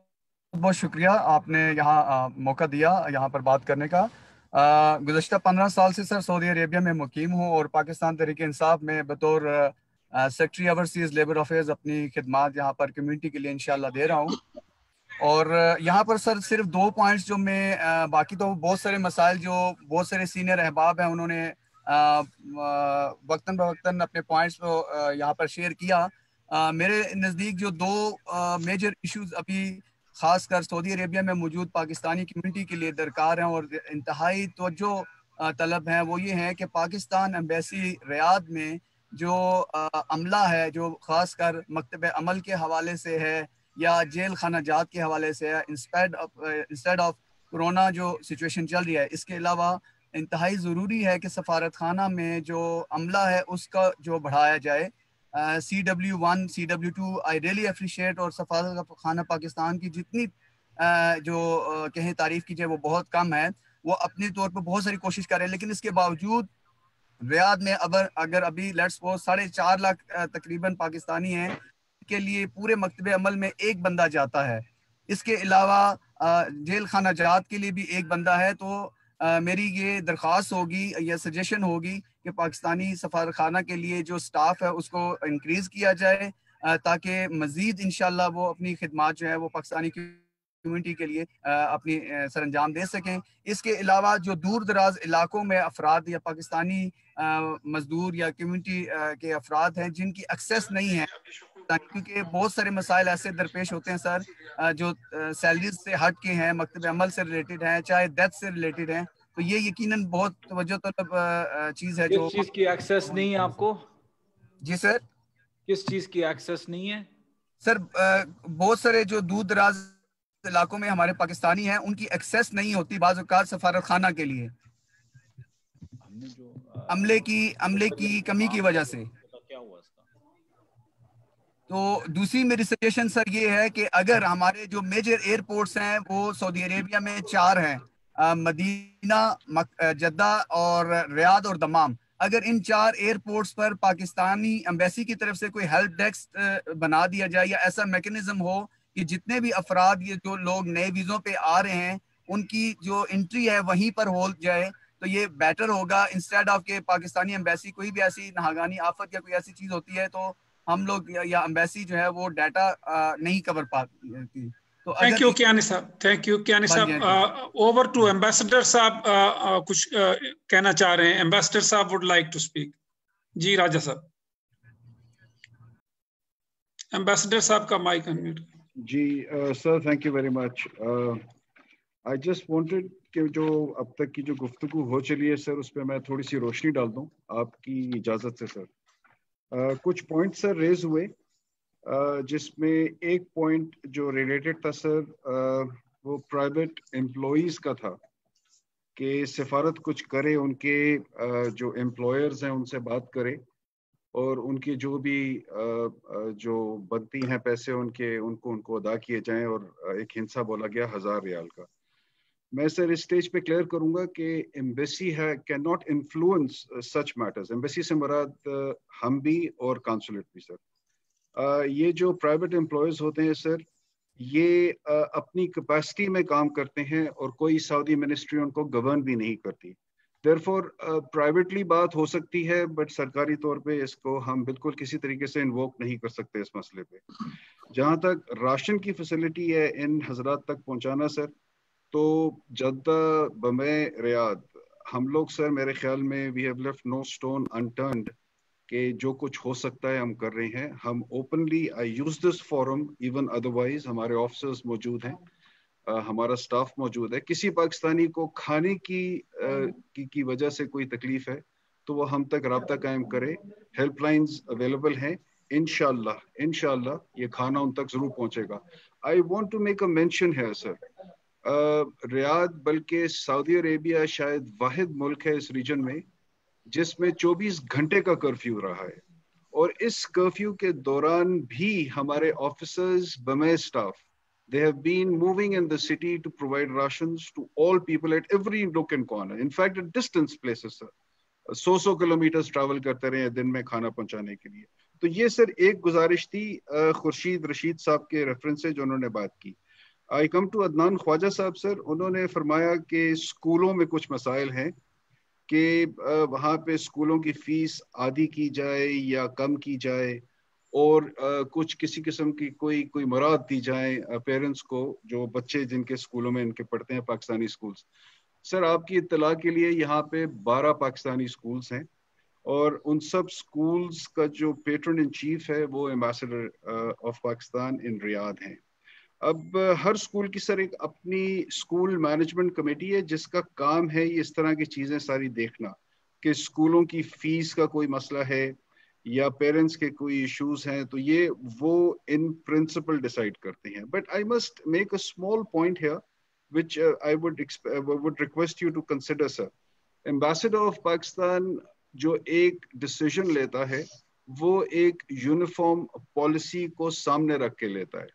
P: بہت شکریہ آپ نے یہاں موقع دیا یہاں پر بات کرنے کا. گزشتہ 15 سال سے سر سعودی عربیہ میں مقیم ہوں اور پاکستان تحریک انصاف میں بطور سیکٹری اوورسیز لیبر افیئرز اپنی خدمات یہاں پر کمیونٹی کے لیے انشاءاللہ دے رہا ہوں. اور یہاں پر سر صرف 2 پوائنٹس جو میں باقی تو بہت سارے مسائل جو بہت سارے سینئر احباب ہیں انہوں نے وقتاً بوقتاً اپنے پوائنٹس کو یہاں پر شیئر کیا. میرے نزدیک جو 2 میجر ایشوز ابھی خاص کر سعودی عربیہ میں موجود پاکستانی کمیونٹی کے لیے درکار ہیں اور انتہائی توجہ طلب ہیں, وہ یہ ہیں کہ پاکستان ایمبیسی ریاض میں جو عملہ ہے جو خاص کر مکتب عمل کے حوالے سے ہے یا جیل خانہ جات کے حوالے سے ہے, انسٹیڈ آف کرونا جو سچویشن چل رہی ہے, اس کے علاوہ انتہائی ضروری ہے کہ سفارت خانہ میں جو عملہ ہے اس کا جو بڑھایا جائے. CW1 CW2 I really appreciate, اور سفارت خانہ پاکستان کی جتنی جو کہیں تعریف کی جائے وہ بہت کم ہے. وہ اپنے طور پر بہت ساری کوشش کر رہے ہیں, لیکن اس کے باوجود ریاض میں اگر ابھی لیٹس سپوز 4.5 لاکھ تقریباً پاکستانی ہیں کے لیے پورے مکتب عمل میں 1 بندہ جاتا ہے. اس کے علاوہ جیل خانہ جات کے لیے بھی 1 بندہ ہے. تو میری یہ درخواست ہوگی یا سجیشن ہوگی کہ پاکستانی سفارت خانہ کے لیے جو سٹاف ہے اس کو انکریز کیا جائے تاکہ مزید انشاءاللہ وہ اپنی خدمات جو ہے وہ پاکستانی کمیونٹی کے لیے اپنی سر انجام دے سکیں. اس کے علاوہ جو دور دراز علاقوں میں افراد یا پاکستانی مزدور یا کمیونٹی کے افراد ہیں جن کی ایکسیس نہیں ہے, کیونکہ بہت سارے مسائل ایسے درپیش ہوتے ہیں سر جو سیلریز سے ہٹ کے ہیں, مکتب عمل سے ریلیٹڈ ہیں, چاہے ڈیتھ سے ریلیٹڈ ہیں. تو یہ یقیناً بہت توجہ طلب چیز ہے. جو
F: کس چیز کی ایکسیس نہیں ہے آپ کو؟
P: جی سر,
F: کس چیز کی ایکسیس نہیں ہے
P: سر؟ بہت سارے جو دور دراز علاقوں میں ہمارے پاکستانی ہیں ان کی ایکسیس نہیں ہوتی بعض اوقات سفارت خانہ کے لیے عملے کی کمی کی وجہ سے. تو دوسری میری سجیشن سر یہ ہے کہ اگر ہمارے جو میجر ایئرپورٹس ہیں وہ سعودی عربیہ میں 4 ہیں, مدینہ, جدہ اور ریاض اور دمام, اگر ان 4 ایئرپورٹس پر پاکستانی ایمبیسی کی طرف سے کوئی ہیلپ ڈیسک بنا دیا جائے یا ایسا میکنزم ہو کہ جتنے بھی افراد یہ جو لوگ نئے ویزوں پہ آ رہے ہیں ان کی جو انٹری ہے وہیں پر ہو جائے تو یہ بیٹر ہوگا, انسٹیڈ آف کہ پاکستانی ایمبیسی کوئی بھی ایسی ناگہانی آفت یا کوئی ایسی چیز ہوتی ہے تو ہم لوگ یا ایمبیسی جو ہے وہ ڈیٹا نہیں کور پاتی.
B: تھینک یو کیانی صاحب. تھینک یو کیانی صاحب. اوور ٹو ایمبیسڈر صاحب, کچھ کہنا چاہ رہے ہیں. ایمبیسڈر صاحب وڈ لائک ٹو اسپیک. جی راجہ صاحب. ایمبیسڈر صاحب کا مائک انمیوٹ.
A: جی sir, thank you very much. I just wanted کہ جو اب تک کی جو گفتگو ہو چلی ہے سر اس پہ میں تھوڑی سی روشنی ڈال دوں آپ کی اجازت سے سر. کچھ پوائنٹ سر ریز ہوئے جس میں ایک پوائنٹ جو ریلیٹڈ تھا سر وہ پرائیویٹ امپلائیز کا تھا کہ سفارت کچھ کرے, ان کے جو امپلائرز ہیں ان سے بات کرے اور ان کی جو بھی جو بنتی ہیں پیسے ان کو ادا کیے جائیں. اور ایک ہنسا بولا گیا 1000 ریال کا. میں سر اس اسٹیج پہ کلیئر کروں گا کہ ایمبیسی ہے can not influence such matters. Embassy سے مراد ہم بھی اور کانسولیٹ بھی سر. یہ جو پرائیویٹ امپلائیز ہوتے ہیں سر یہ اپنی کیپیسٹی میں کام کرتے ہیں اور کوئی سعودی منسٹری ان کو گورن بھی نہیں کرتی. دیئرفور پرائیویٹلی بات ہو سکتی ہے بٹ سرکاری طور پہ اس کو ہم بالکل کسی طریقے سے انووک نہیں کر سکتے اس مسئلے پہ. جہاں تک راشن کی فیسلٹی ہے ان حضرات تک پہنچانا سر, تو جدہ, بمبئی, ریاض ہم لوگ سر میرے خیال میں we have left no stone unturned کہ جو کچھ ہو سکتا ہے ہم کر رہے ہیں. ہم openly I use this forum even otherwise ہمارے آفیسرز موجود ہیں हमारा स्टाफ मौजूद है। किसी पाकिस्तानी को खाने की वजह से कोई तकलीफ है तो वो हम तक राब्ता कायम करे, हेल्पलाइंस अवेलेबल हैं। इंशाल्लाह ये खाना उन तक जरूर पहुंचेगा। I want to make a mention है सर, रियाद बल्कि सऊदी अरेबिया शायद वाहिद मुल्क है इस रीजन में जिसमें 24 घंटे का कर्फ्यू रहा है, और इस कर्फ्यू के दौरान भी हमारे ऑफिसर्स बमे staff they have been moving in the city to provide rations to all people at every nook and corner, in fact at distance places sir, 100 kilometre travel करते रहे दिन में खाना पहुंचाने के लिए। तो ये सर एक गुजारिश थी खुर्शीद रशीद साहब के रेफरेंस से जो उन्होंने बात की। आई come to Adnan Khwaja Sahab sir, उन्होंने फरमाया कि स्कूलों में कुछ मसाइल हैं कि वहाँ पे स्कूलों की फीस आधी की जाए या कम की जाए, और कुछ किसी किस्म की कोई मुराद दी जाए पेरेंट्स को जो बच्चे जिनके स्कूलों में इनके पढ़ते हैं पाकिस्तानी स्कूल्स। सर आपकी इत्तला के लिए यहाँ पे 12 पाकिस्तानी स्कूल्स हैं, और उन सब स्कूल्स का जो पेट्रन इन चीफ है वो ambassador of Pakistan in Riyadh हैं। अब हर स्कूल की सर एक अपनी स्कूल मैनेजमेंट कमेटी है जिसका काम है ये इस तरह की चीज़ें सारी देखना कि स्कूलों की फीस का कोई मसला है या पेरेंट्स के कोई इश्यूज हैं, तो ये वो इन प्रिंसिपल डिसाइड करते हैं। But I must make a small point here which I would request you to consider sir. Ambassador of Pakistan जो एक डिसीजन लेता है वो एक यूनिफॉर्म पॉलिसी को सामने रख के लेता है।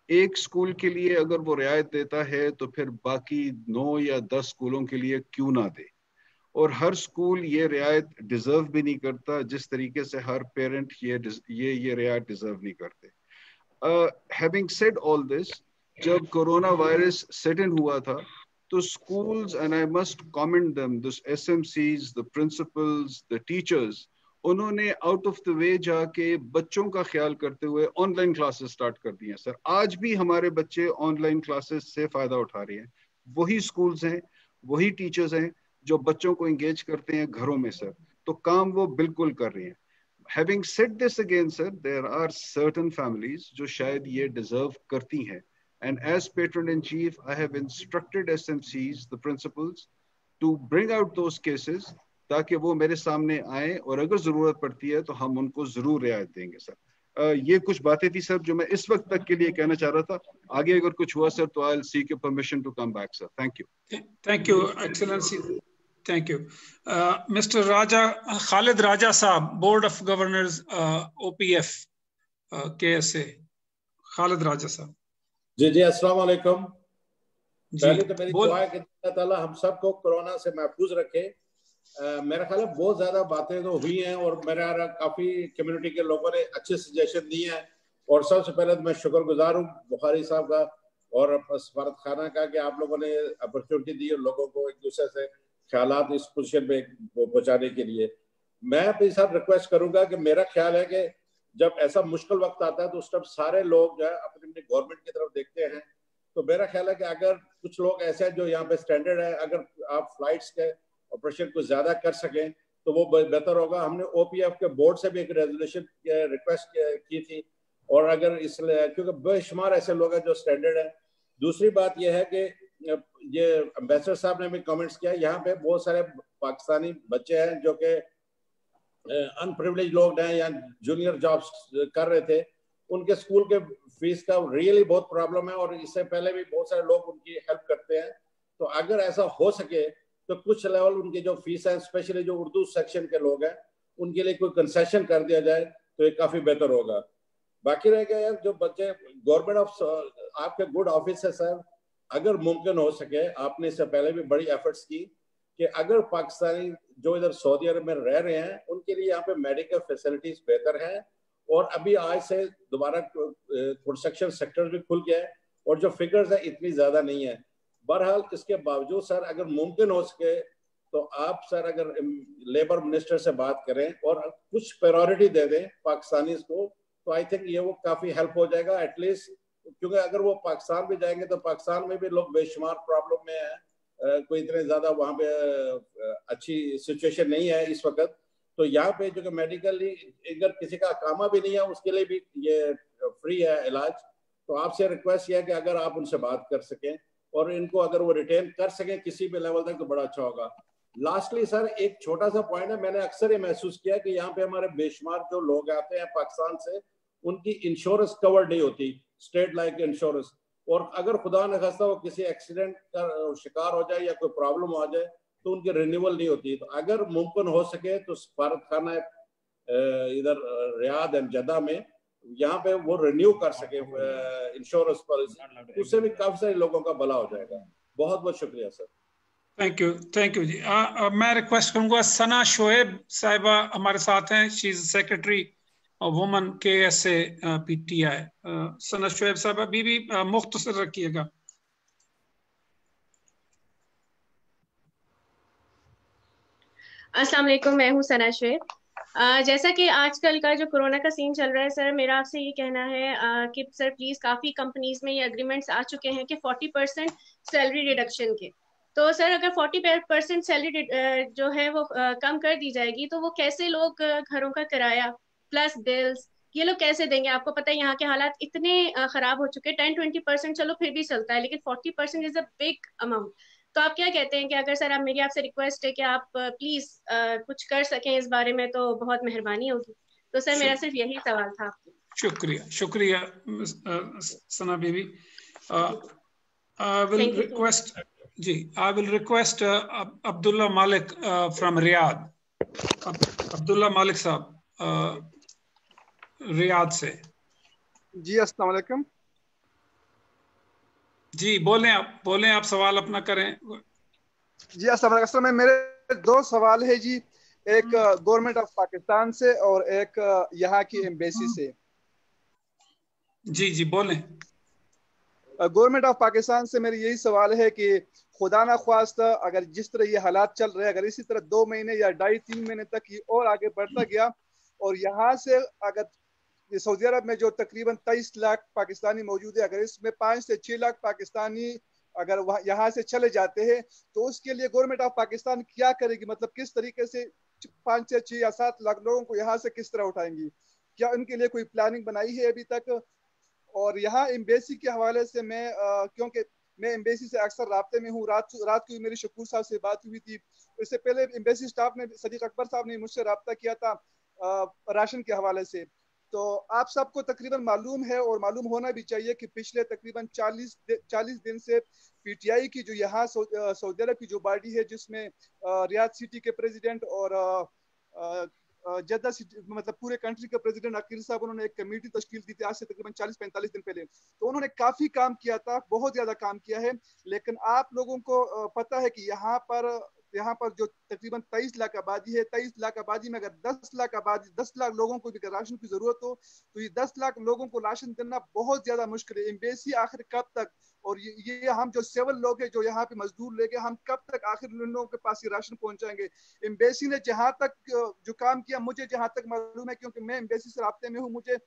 A: एक स्कूल के लिए अगर वो रियायत देता है तो फिर बाकी 9 या 10 स्कूलों के लिए क्यों ना दे, और हर स्कूल ये रियायत डिजर्व भी नहीं करता जिस तरीके से हर पेरेंट ये रियायत डिजर्व नहीं करते। हैविंग सेड ऑल दिस, जब कोरोना वायरस सेट इन हुआ था तो schools, and I must comment them, the SMCs, the principals, the teachers, उन्होंने आउट ऑफ द वे जाके बच्चों का ख्याल करते हुए ऑनलाइन क्लासेस स्टार्ट कर दी हैं सर। आज भी हमारे बच्चे ऑनलाइन क्लासेस से फायदा उठा रहे हैं। वही स्कूल्स हैं, वही टीचर्स हैं जो बच्चों को एंगेज करते हैं घरों में सर, तो काम वो बिल्कुल कर रही हैं। Having said this again sir, there are certain families जो शायद ये डिजर्व करती हैं, and as patron in chief I have instructed SMCs, the principals, to bring out those cases ताकि वो मेरे सामने आए, और अगर जरूरत पड़ती है तो हम उनको जरूर रियायत देंगे सर। ये कुछ बातें थी सर जो मैं इस वक्त तक के लिए कहना चाह रहा था। आगे अगर कुछ हुआ सर तो I'll seek your permission to come back sir. Thank you.
B: Thank you excellency. Thank you. Mr. Raja, Khalid Raja Saab, Board of Governors, OPF, KSA. Khalid Raja Saab.
Q: जी अस्सलाम वालेकुम। पहले तो मेरी दुआ है कि अल्लाह ताला हम सबको कोरोना से महफूज रखे। मेरा ख्याल है बहुत ज़्यादा बातें तो हुई हैं और मेरा काफ़ी कम्युनिटी के लोगों ने अच्छे सजेशन दिए हैं, और सबसे पहले तो मैं शुक्रगुजार हूँ बुखारी साहब का और सफारत खाना का कि आप लोगों ने अपॉर्चुनिटी दी और लोगों को एक दूसरे से ख्यालात इस पोजीशन में पहुँचाने के लिए। मैं अपने साथ रिक्वेस्ट करूँगा कि मेरा ख्याल है कि जब ऐसा मुश्किल वक्त आता है तो उस टाइम सारे लोग जो है अपनी अपनी गवर्नमेंट की तरफ देखते हैं। तो मेरा ख्याल है कि अगर कुछ लोग ऐसे हैं जो यहाँ पे स्टैंडर्ड है, अगर आप फ्लाइट्स के ऑपरेशन को ज्यादा कर सकें तो वो बेहतर होगा। हमने ओपीएफ के बोर्ड से भी एक रेजोल्यूशन रिक्वेस्ट की थी, और अगर इसलिए क्योंकि बेशुमार ऐसे लोग हैं जो स्टैंडर्ड है। दूसरी बात यह है कि ये एम्बेसडर साहब ने भी कमेंट्स किया, यहाँ पे बहुत सारे पाकिस्तानी बच्चे हैं जो कि अनप्रिविलेज लोग हैं या जूनियर जॉब्स कर रहे थे, उनके स्कूल के फीस का रियली बहुत प्रॉब्लम है, और इससे पहले भी बहुत सारे लोग उनकी हेल्प करते हैं। तो अगर ऐसा हो सके तो कुछ लेवल उनकी जो फीस है, स्पेशली जो उर्दू सेक्शन के लोग हैं, उनके लिए कोई कंसेशन कर दिया जाए तो ये काफ़ी बेहतर होगा। बाकी रह गया यार जो बच्चे गवर्नमेंट ऑफ आपके गुड ऑफिस है सर, अगर मुमकिन हो सके, आपने इससे पहले भी बड़ी एफर्ट्स की कि अगर पाकिस्तानी जो इधर सऊदी अरब में रह रहे हैं उनके लिए यहाँ पे मेडिकल फैसिलिटीज बेहतर हैं, और अभी आज से दोबारा कंस्ट्रक्शन सेक्टर भी खुल गया है और जो फिगर्स है इतनी ज़्यादा नहीं है। बहरहाल इसके बावजूद सर अगर मुमकिन हो सके तो आप सर अगर लेबर मिनिस्टर से बात करें और कुछ प्रायोरिटी दे दें पाकिस्तानी को, तो आई थिंक ये वो काफ़ी हेल्प हो जाएगा एटलीस्ट, क्योंकि अगर वो पाकिस्तान भी जाएंगे तो पाकिस्तान में भी लोग बेशुमार प्रॉब्लम में है, कोई इतने ज़्यादा वहाँ पे अच्छी सिचुएशन नहीं है इस वक्त। तो यहाँ पे जो कि मेडिकली अगर किसी का कामा भी नहीं है उसके लिए भी ये फ्री है इलाज। तो आपसे रिक्वेस्ट ये है कि अगर आप उनसे बात कर सकें और इनको अगर वो रिटेन कर सकें किसी भी लेवल तक तो बड़ा अच्छा होगा। लास्टली सर एक छोटा सा पॉइंट है, मैंने अक्सर ये महसूस किया कि यहाँ पे हमारे बेशुमार जो लोग आते हैं पाकिस्तान से, उनकी इंश्योरेंस कवर नहीं होती, स्टेट लाइक इंश्योरेंस, और अगर खुदा न खास्ता वो किसी एक्सीडेंट का शिकार हो जाए या कोई प्रॉब्लम हो जाए तो उनकी रिन्यूअल नहीं होती। तो अगर मुमकिन हो सके तो सफारत खाना इधर रियाद एंड जद्दा में यहाँ पे वो रिन्यू कर सके इंश्योरेंस पॉलिसी, उससे भी काफी सारे लोगों का भला हो जाएगा। बहुत बहुत शुक्रिया सर।
B: थैंक यू जी। मैं रिक्वेस्ट करूंगा, सना शोएब साहिबा हमारे साथ हैं, she is secretary woman KSA PTI। सना शोएब साहिबा भी मुख्तसर रखिएगा।
R: अस्सलाम वालेकुम, मैं हूँ सना शोएब। जैसा कि आजकल का जो कोरोना का सीन चल रहा है सर, मेरा आपसे ये कहना है कि सर प्लीज, काफी कंपनीज में ये एग्रीमेंट्स आ चुके हैं कि 40% सैलरी रिडक्शन के। तो सर अगर 40% सैलरी जो है वो कम कर दी जाएगी तो वो कैसे लोग घरों का किराया प्लस बिल्स ये लोग कैसे देंगे? आपको पता है यहाँ के हालात इतने खराब हो चुके हैं। 10-20% चलो फिर भी चलता है, लेकिन 40% इज अ बिग अमाउंट। तो आप क्या कहते हैं कि अगर सर, आप मेरी आपसे रिक्वेस्ट है कि आप प्लीज कुछ कर सकें इस बारे में तो बहुत मेहरबानी होगी। तो सर मेरा सिर्फ यही सवाल था आपको।
B: शुक्रिया सना बीबी। will request जी, I will request Abdullah Malik from Riyadh. Abdullah Malik साहब रियाद से।
S: जी अस्सलाम वालेकुम।
B: जी बोलें आप सवाल अपना करें।
S: जी अस्सलाम वालेकुम। मैं मेरे दो सवाल है जी, एक गवर्नमेंट ऑफ पाकिस्तान से और एक यहाँ की एम्बेसी से।
B: जी बोलें।
S: गवर्नमेंट ऑफ पाकिस्तान से मेरी यही सवाल है कि खुदा ना ख्वास्ता अगर जिस तरह ये हालात चल रहे हैं, अगर इसी तरह 2 महीने या 2.5-3 महीने तक ये और आगे बढ़ता गया और यहाँ से अगर सऊदी अरब में जो तकरीबन 23 लाख पाकिस्तानी मौजूद है, अगर इसमें 5 से 6 लाख पाकिस्तानी अगर यहाँ से चले जाते हैं तो उसके लिए गवर्नमेंट ऑफ पाकिस्तान क्या करेगी? मतलब किस तरीके से 5 से 6 या 7 लाख लोगों को यहाँ से किस तरह उठाएंगी? क्या उनके लिए कोई प्लानिंग बनाई है अभी तक? और यहाँ एम्बेसी के हवाले से मैं क्योंकि मैं एम्बेसी से अक्सर राब्ते में हूँ, रात को मेरी शकूर साहब से बात हुई थी। इससे पहले एम्बेसी स्टाफ ने, सदीक अकबर साहब ने मुझसे रब्ता किया था राशन के हवाले से। तो आप सबको तकरीबन मालूम है और मालूम होना भी चाहिए कि पिछले तकरीबन 40 दिन से PTI की जो यहाँ सऊदी अरब की जो बॉडी है, जिसमें रियाद सिटी के प्रेसिडेंट और जद्दा सिटी, मतलब पूरे कंट्री के प्रेसिडेंट अकील साहब, उन्होंने एक कमेटी तश्कील दी थी आज से तकरीबन 40-45 दिन पहले। तो उन्होंने काफी काम किया था, बहुत ज्यादा काम किया है। लेकिन आप लोगों को पता है कि यहाँ पर जो तकरीबन 23 लाख आबादी है, 23 लाख आबादी में अगर 10 लाख लोगों को भी राशन की जरूरत हो तो ये 10 लाख लोगों को राशन देना बहुत ज्यादा मुश्किल है। एम्बेसी आखिर कब तक, और ये हम जो सिविल लोग हैं जो यहाँ पे मजदूर लेके, हम कब तक आखिर उन लोगों के पास ये राशन पहुंचाएंगे? एम्बेसी ने जहाँ तक जो काम किया, मुझे जहाँ तक मालूम है, क्योंकि मैं एम्बेसी से राब्ते में हूँ, मुझे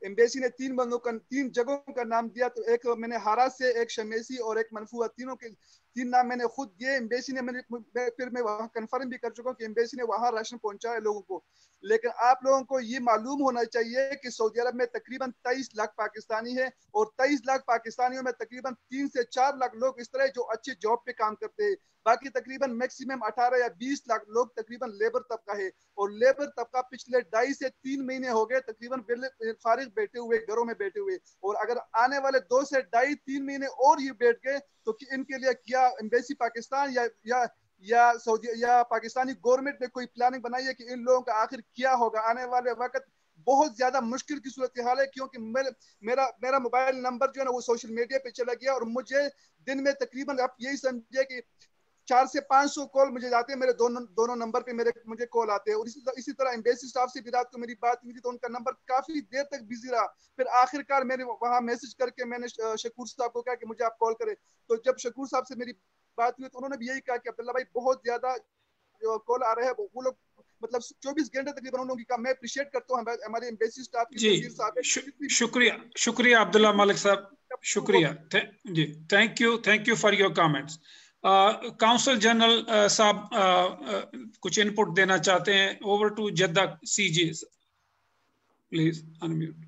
S: एम्बेसी ने 3 जगहों का नाम दिया। तो एक मैंने हारा से, एक शमेसी और एक मनफुआ, तीनों के 3 नाम मैंने खुद दिए। एम्बेसी ने फिर मैं वहाँ कंफर्म भी कर चुका हूँ कि एम्बेसी ने वहाँ राशन पहुंचाया लोगों को। लेकिन आप लोगों को ये मालूम होना चाहिए कि सऊदी अरब में तकरीबन 23 लाख पाकिस्तानी है और 23 लाख पाकिस्तानियों में तकरीबन 3 से 4 लाख लोग इस तरह जो अच्छे जॉब पे काम करते हैं। बाकी तकरीबन मैक्सिमम 18 या 20 लाख लोग तकरीबन लेबर तबका है, और लेबर तबका पिछले 2.5 से 3 महीने हो गए तकरीबन फारिग बैठे हुए, घरों में बैठे हुए। और अगर आने वाले 2 से 2.5-3 महीने और ये बैठ गए तो इनके लिए क्या एम्बेसी पाकिस्तान या सऊदी या पाकिस्तानी गवर्नमेंट ने कोई प्लानिंग बनाई है कि इन लोगों का आखिर क्या होगा? आने वाले वक्त बहुत ज्यादा मुश्किल की सूरत हाल है, क्योंकि मेरा मोबाइल नंबर जो है ना वो सोशल मीडिया पे चला गया और मुझे दिन में तकरीबन आप यही समझिए कि 400 से 500 कॉल मुझे जाते हैं, मेरे दोनों नंबर पे मुझे कॉल आते हैं। और इसी तरह एम्बेसी स्टाफ से भी रात को मेरी बात हुई थी तो उनका नंबर काफी देर तक बिजी रहा। फिर आखिरकार मैंने वहां मैसेज करके मैंने शकूर साहब को कहा कि मुझे आप कॉल करें। तो जब शकूर साहब से मेरी बात हुई तो उन्होंने भी यही कहा कि अब्दुल्ला भाई बहुत ज्यादा कॉल आ रहे हैं, वो लोग मतलब 24 घंटे तकरीबन उन लोगों की काम। मैं अप्रिशिएट करता हूँ हमारे एम्बेसी स्टाफ की।
B: शुक्रिया अब्दुल्ला मालिक साहब, शुक्रिया जी, thank you for your comments. Council general साहब कुछ इनपुट देना चाहते हैं। Over to Jeddah CJ, please unmute.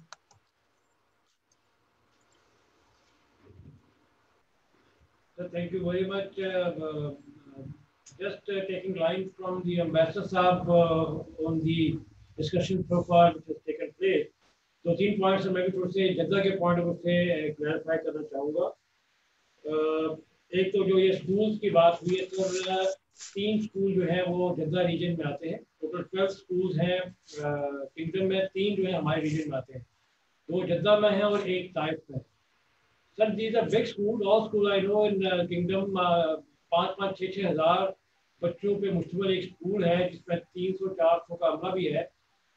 K: Thank you very much. Just taking line from the Ambassador Saab on the discussion so far which has taken place. तो 3 points मैं भी थोड़े से जद्दा के पॉइंट ऑफ से क्लैरिफाई करना चाहूँगा। एक तो जो ये स्कूल्स की बात हुई है, तो 3 स्कूल जो है वो जद्दा रीजन में आते हैं। टोटल 12 स्कूल्स हैं किंगडम में, 3 जो है हमारे रीजन में आते हैं, 2 जद्दा में है और 1 ताइफ में। Sir these are big school, all school I know in kingdom 5-6 हज़ार बच्चों पे मुश्तमिल एक स्कूल है जिसमें 300-400 का अमला भी है।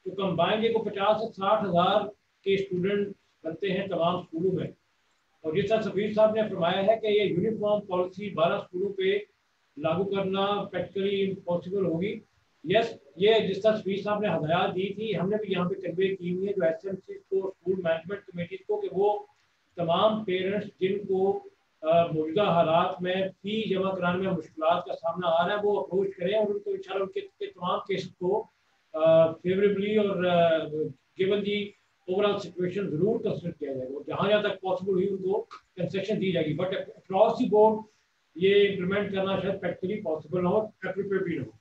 K: तो कंबाइंड को 50 से 60 हज़ार के स्टूडेंट बनते हैं तमाम स्कूलों में। और जिस तरह सफीर साहब ने फरमाया है कि ये यूनिफॉर्म पॉलिसी 12 स्कूलों पे लागू करना प्रैक्टिकली इम्पॉसिबल होगी। यस, ये जिस तरह सफीर साहब ने हदायत दी थी, हमने भी यहाँ पे कन्वे की हुई है जो SMC को, स्कूल मैनेजमेंट कमेटीज को, कि वो तमाम पेरेंट्स जिनको मौजूदा हालात में फी जमा कराने में मुश्किलात का सामना आ रहा है वो अप्रोच करें और उनको इंशाल्लाह उनके तमाम केस को फेवरेबली और गिवन दी ओवरऑल सिचुएशन जरूर कंसिडर किया जाएगा। जहाँ जहाँ तक पॉसिबल हुई उनको कंसेशन दी जाएगी, बट अक्रॉस दी बोर्ड ये इम्प्लीमेंट करना शायद प्रैक्टिकली पॉसिबल ना हो, एप्रोप्रिएट भी ना हो।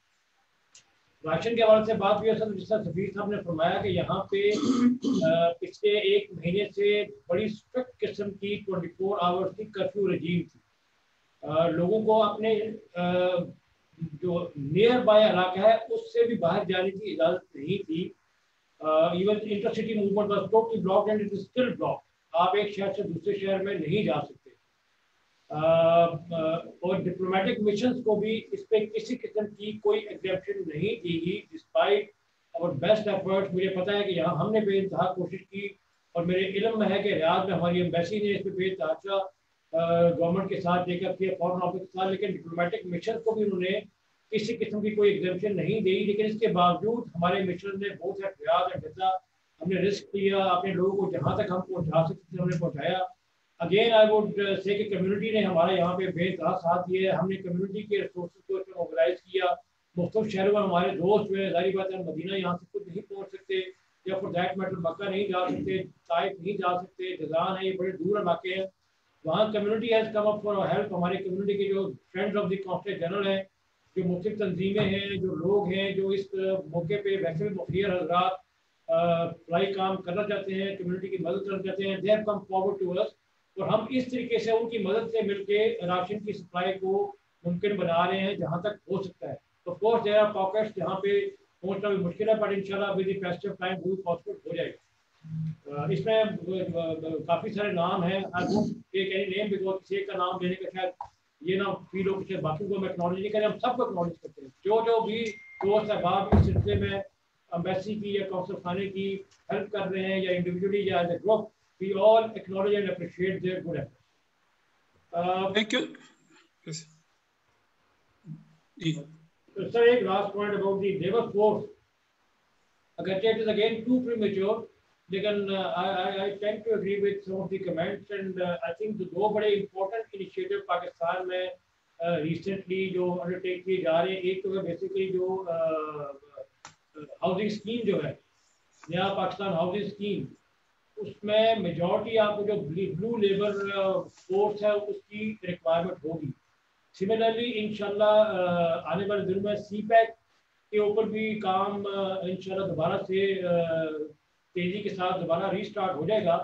K: राशन के हवाले से बात हुई है सर, जिस तरह सफीर साहब ने फरमाया कि यहाँ पे पिछले 1 महीने से बड़ी स्ट्रिक्ट किस्म की 24 आवर्स की कर्फ्यू रजीम थी। लोगों को अपने जो नियर बाय इलाका है उससे भी बाहर जाने की इजाज़त नहीं थी। Even intercity movement was totally blocked and it is still blocked. आप एक शहर से दूसरे शहर में नहीं जा सकते। और डिप्लोमेटिक मिशंस को भी इस पे किसी किस्म की कोई एग्जेप्शन नहीं दी गई डिस्पाइट और बेस्ट एफर्ट्स। मुझे पता है कि यहाँ हमने बेइंतहा कोशिश की और मेरे इल्म में है कि रियाद में हमारी एम्बेसी ने इस पर बेतहाशा गवर्नमेंट के साथ लेकर किया, फॉरेन ऑफिस के साथ, लेकिन डिप्लोमेटिक मिशन को भी उन्होंने किसी किस्म की कोई एग्जेप्शन नहीं दी। लेकिन इसके बावजूद हमारे मिशन ने बहुत से रियाद और जद्दा हमने रिस्क लिया, अपने लोगों को जहाँ तक हम पहुँचा सकते थे हमने पहुँचाया। अगेन आई वुड से कि कम्युनिटी ने हमारा यहाँ पे बेतहा साथ दिया है। हमने कम्युनिटी के रिसोर्सेज को इसमें मोबिलाइज किया। मुख्तलिफ शहरों में हमारे दोस्त जो है, ज़ाहिर बात है मदीना यहाँ से खुद नहीं पहुँच सकते या फॉर दैट मैटर मक्का नहीं जा सकते, ताइफ नहीं जा सकते, जज़ान है, ये बड़े दूर इलाके हैं। वहाँ community has come up for help. हमारी कम्युनिटी के जो friends of the consulate general हैं, जो मुख्तलिफ तंजीमें हैं, जो लोग हैं जो इस मौके पे वैसे भी मुखिया हज़रात फ्लाई काम करना चाहते हैं, कम्युनिटी की मदद करना चाहते हैं, they have come forward to us. और हम इस तरीके से उनकी मदद से मिलके राशन की सप्लाई को मुमकिन बना रहे हैं जहाँ तक हो सकता है। तो ऑफकोर्स देयर आर पॉकेट्स जहाँ पे पहुँचना भी मुश्किल है, बट इंशाल्लाह विद द फेस्टिव टाइम वो पॉसिबल हो जाएगा। इसमें काफ़ी सारे नाम हैं, I won't take any name because किसी का नाम लेने का शायद ये ना फील हो कि बाकी को हम एक्नॉलेज नहीं करें। हम सबको एक्नॉलेज करते हैं जो भी दोस्त अहबाब इस सिलसिले में एम्बेसी की या कौंसल खाने की हेल्प कर रहे हैं या इंडिविजुअली या as a group. We all acknowledge and appreciate their good efforts.
B: Thank you. Yes.
K: Sir, एक last point about the labor force. Again, it is again too premature. लेकिन I tend to agree with some of the comments and I think the 2 बड़े important initiative Pakistan में recently जो undertake किए जा रहे हैं, एक तो है basically जो housing scheme जो है, नया पाकिस्तान housing scheme, उसमें मेजॉरिटी आपको जो ब्लू लेबर फोर्स है उसकी रिक्वायरमेंट होगी। सिमिलरली इंशाल्लाह आने वाले दिनों में CPEC के ऊपर भी काम इंशाल्लाह दोबारा से तेज़ी के साथ दोबारा रीस्टार्ट हो जाएगा।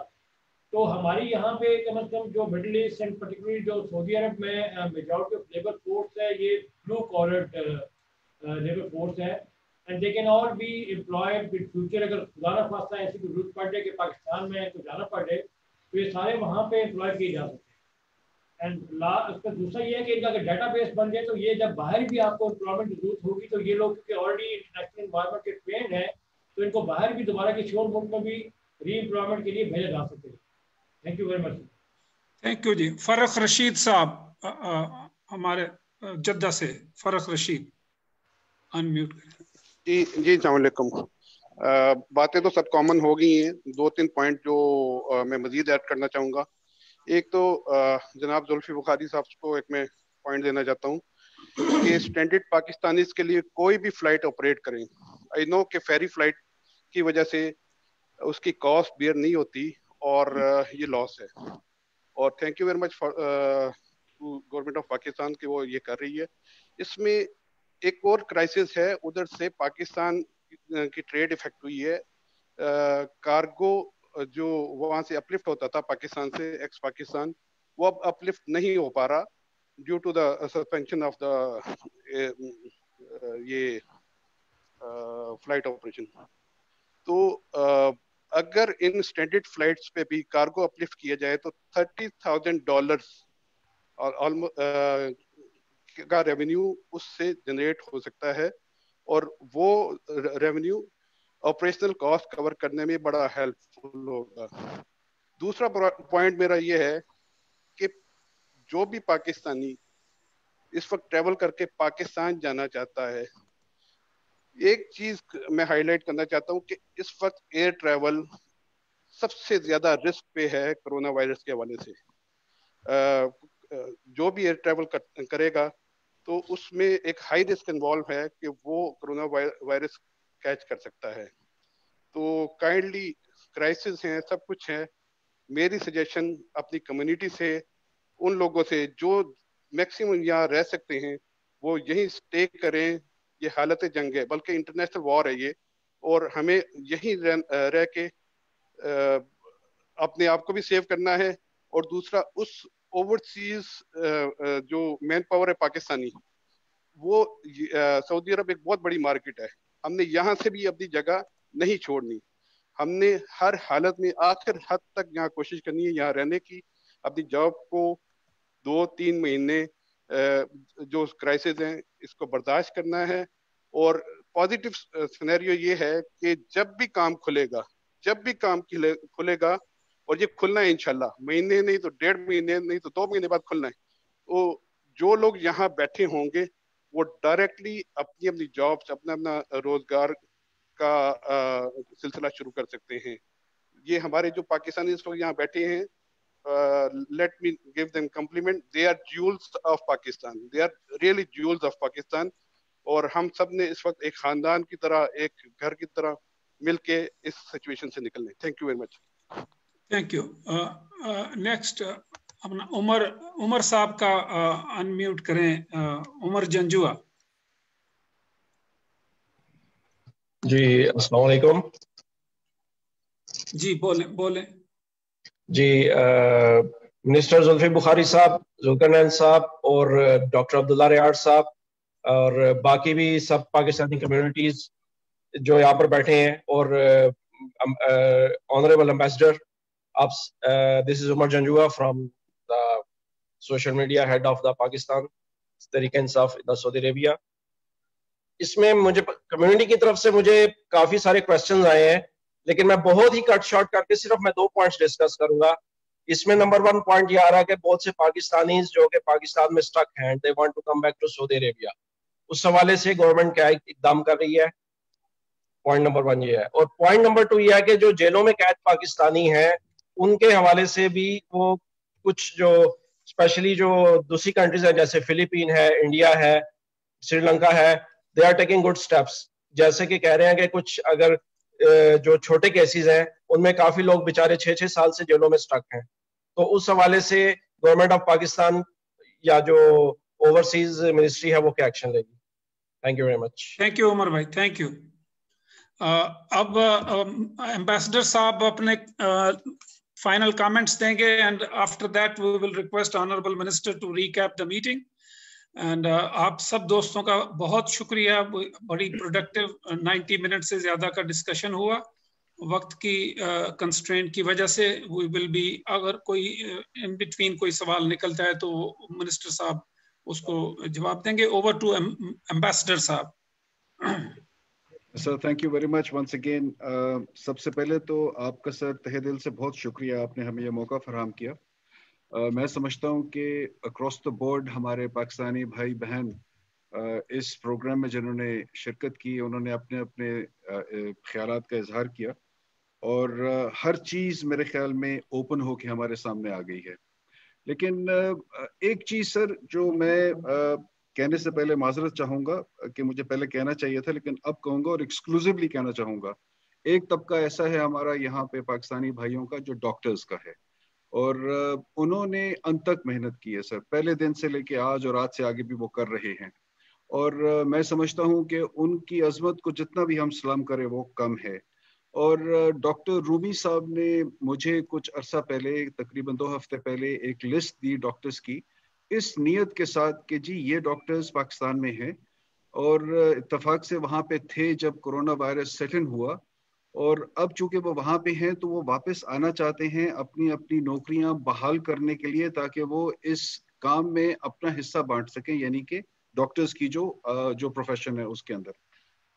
K: तो हमारी यहाँ पे कम से कम जो मिडिल ईस्ट एंड पर्टिकुलरली जो सऊदी अरब में मेजॉरिटी ऑफ लेबर फोर्स है ये ब्लू कॉलर्ड लेबर फोर्स है and they can all be employed in future। अगर खुदा ना खास्ता ऐसी कोई जरूरत पड़ जाए कि पाकिस्तान में तो जाना पड़ जाए तो ये सारे वहाँ पे एम्प्लॉय किए जा सकते हैं। एंड उसका दूसरा ये है कि इनका अगर डेटाबेस बन जाए तो ये जब बाहर भी आपको एम्प्लॉयमेंट की जरूरत होगी तो ये लोग क्योंकि ऑलरेडी इंटरनेशनल एनवायरनमेंट के ट्रेंड है तो इनको बाहर भी दोबारा किसी और मुल्क में भी री एम्प्लॉयमेंट के लिए भेजा जा सके। Thank you very much.
B: Thank you जी। फरख रशीद साहब हमारे जद्दा से, फरख रशीद अनम्यूट करें।
T: जी अस्सलाम वालेकुम। बातें तो सब कॉमन हो गई हैं। 2-3 पॉइंट जो मैं मजीद ऐड करना चाहूँगा। एक तो जनाब जुल्फी बुखारी साहब को एक मैं पॉइंट देना चाहता हूँ कि स्टैंडर्ड पाकिस्तानीज के लिए कोई भी फ़्लाइट ऑपरेट करें, आई नो कि फेरी फ़्लाइट की वजह से उसकी कॉस्ट बेयर नहीं होती और ये लॉस है। और thank you very much for government of Pakistan की वो ये कर रही है। इसमें एक और क्राइसिस है, उधर से पाकिस्तान की ट्रेड इफेक्ट हुई है। कार्गो जो वहाँ से अपलिफ्ट होता था पाकिस्तान से, एक्स पाकिस्तान, वो अब अपलिफ्ट नहीं हो पा रहा due to the suspension of the ये फ्लाइट ऑपरेशन। तो अगर इन स्टैंडर्ड फ्लाइट्स पे भी कार्गो अपलिफ्ट किया जाए तो $30,000 और का रेवेन्यू उससे जनरेट हो सकता है, और वो रेवेन्यू ऑपरेशनल कॉस्ट कवर करने में बड़ा हेल्पफुल होगा। दूसरा पॉइंट मेरा ये है कि जो भी पाकिस्तानी इस वक्त ट्रैवल करके पाकिस्तान जाना चाहता है, एक चीज मैं हाईलाइट करना चाहता हूँ कि इस वक्त एयर ट्रैवल सबसे ज्यादा रिस्क पे है कोरोना वायरस के हवाले से। जो भी एयर ट्रैवल करेगा तो उसमें एक हाई रिस्क इन्वॉल्व है कि वो कोरोना वायरस कैच कर सकता है। तो काइंडली क्राइसिस हैं, सब कुछ है, मेरी सजेशन अपनी कम्युनिटी से, उन लोगों से जो मैक्सिमम यहाँ रह सकते हैं वो यहीं स्टे करें। ये हालत जंग है, बल्कि इंटरनेशनल वॉर है ये, और हमें यहीं रह के अपने आप को भी सेव करना है। और दूसरा, उस ओवरसीज जो मैन पावर है पाकिस्तानी, वो सऊदी अरब एक बहुत बड़ी मार्केट है, हमने यहाँ से भी अपनी जगह नहीं छोड़नी। हमने हर हालत में आखिर हद तक यहाँ कोशिश करनी है यहाँ रहने की। अपनी जॉब को 2-3 महीने जो क्राइसिस हैं इसको बर्दाश्त करना है। और पॉजिटिव सिनेरियो ये है कि जब भी काम खुलेगा, और ये खुलना है इंशाल्लाह, महीने नहीं तो 1.5 महीने, नहीं तो 2 महीने बाद खुलना है, तो जो लोग यहाँ बैठे होंगे वो डायरेक्टली अपनी अपनी जॉब्स, अपना रोजगार का सिलसिला शुरू कर सकते हैं। ये हमारे जो पाकिस्तानी लोग यहाँ बैठे हैं, let me give them compliment, they are jewels of Pakistan, they are really jewels of Pakistan। और हम सब ने इस वक्त एक खानदान की तरह, एक घर की तरह मिलके इस सिचुएशन से निकलने। Thank you very much.
B: Thank you. Next अपना उमर साहब का अनम्यूट करें, उमर जंजुआ।
U: जी अस्सलाम वालेकुम।
B: जी बोले
U: जी। मिनिस्टर जुल्फी बुखारी साहब, जुल्करनैन साहब और डॉक्टर अब्दुल्ला रियाड़ साहब और बाकी भी सब पाकिस्तानी कम्युनिटीज जो यहाँ पर बैठे हैं, और ऑनरेबल एम्बेसडर, आप, this is Umar Janjua from the social media head of the Pakistan Tehreek Insaf the Saudi Arabia. इसमें मुझे कम्युनिटी की तरफ से मुझे काफी सारे क्वेश्चंस आए हैं, लेकिन मैं बहुत ही कट शॉर्ट करके सिर्फ मैं 2 पॉइंट्स डिस्कस करूंगा। इसमें नंबर 1 पॉइंट ये आ रहा है कि बहुत से पाकिस्तानी जो कि पाकिस्तान में स्टक हैं, they want to come back to Saudi Arabia. उस हवाले से गवर्नमेंट क्या इकदाम कर रही है? पॉइंट नंबर 1 ये है। और पॉइंट नंबर 2 ये है कि जो जेलों में कैद पाकिस्तानी हैं उनके हवाले से भी वो कुछ जो स्पेशली जो दूसरी कंट्रीज है, जैसे फिलीपीन है, इंडिया है, श्रीलंका है, they are taking good steps. जैसे कि कह रहे हैं कि कुछ अगर जो छोटे केसेस हैं उनमें काफी लोग बेचारे 6-6 साल से जेलों में स्टक हैं। तो उस हवाले से गवर्नमेंट ऑफ पाकिस्तान या जो ओवरसीज मिनिस्ट्री है वो क्या एक्शन लेगी? Thank you very much.
B: Thank you Umar भाई, थैंक यू। अब एम्बेसडर साहब अपने फाइनल कमेंट्स देंगे, and after that we will request honourable minister to recap the meeting. And आप सब दोस्तों का बहुत शुक्रिया, बड़ी प्रोडक्टिव 90 मिनट से ज्यादा का डिस्कशन हुआ। वक्त की कंस्ट्रेंट की वजह से वी विल बी, अगर कोई इन बिटवीन कोई सवाल निकलता है तो मिनिस्टर साहब उसको जवाब देंगे। ओवर टू एम्बेसडर साहब।
A: Sir thank you very much once again. सबसे पहले तो आपका सर तहे दिल से बहुत शुक्रिया, आपने हमें ये मौका फराहम किया। मैं समझता हूँ कि अक्रॉस द बोर्ड हमारे पाकिस्तानी भाई बहन इस प्रोग्राम में जिन्होंने शिरकत की, उन्होंने अपने अपने ख्यालात का इजहार किया, और हर चीज़ मेरे ख्याल में ओपन होके हमारे सामने आ गई है। लेकिन एक चीज़ सर जो मैं कहने से पहले माजरत चाहूँगा कि मुझे पहले कहना चाहिए था, लेकिन अब कहूँगा और एक्सक्लूसिवली कहना चाहूँगा। एक तबका ऐसा है हमारा यहाँ पे पाकिस्तानी भाइयों का जो डॉक्टर्स का है, اور उन्होंने अंत तक मेहनत की है सर, पहले दिन से लेके आज और आज से आगे भी वो कर रहे हैं। और मैं समझता हूँ कि उनकी अजमत को जितना भी हम सलाम करें वो कम है। और डॉक्टर रूमी साहब ने मुझे कुछ अरसा पहले, तकरीबन 2 हफ्ते पहले, एक लिस्ट दी डॉक्टर्स की, इस नीयत के साथ कि जी ये डॉक्टर्स पाकिस्तान में हैं और इत्तेफाक से वहाँ पे थे जब कोरोना वायरस सेटल हुआ, और अब चूंकि वो वहाँ पे हैं तो वो वापस आना चाहते हैं अपनी अपनी नौकरियां बहाल करने के लिए, ताकि वो इस काम में अपना हिस्सा बांट सकें, यानी कि डॉक्टर्स की जो प्रोफेशन है उसके अंदर।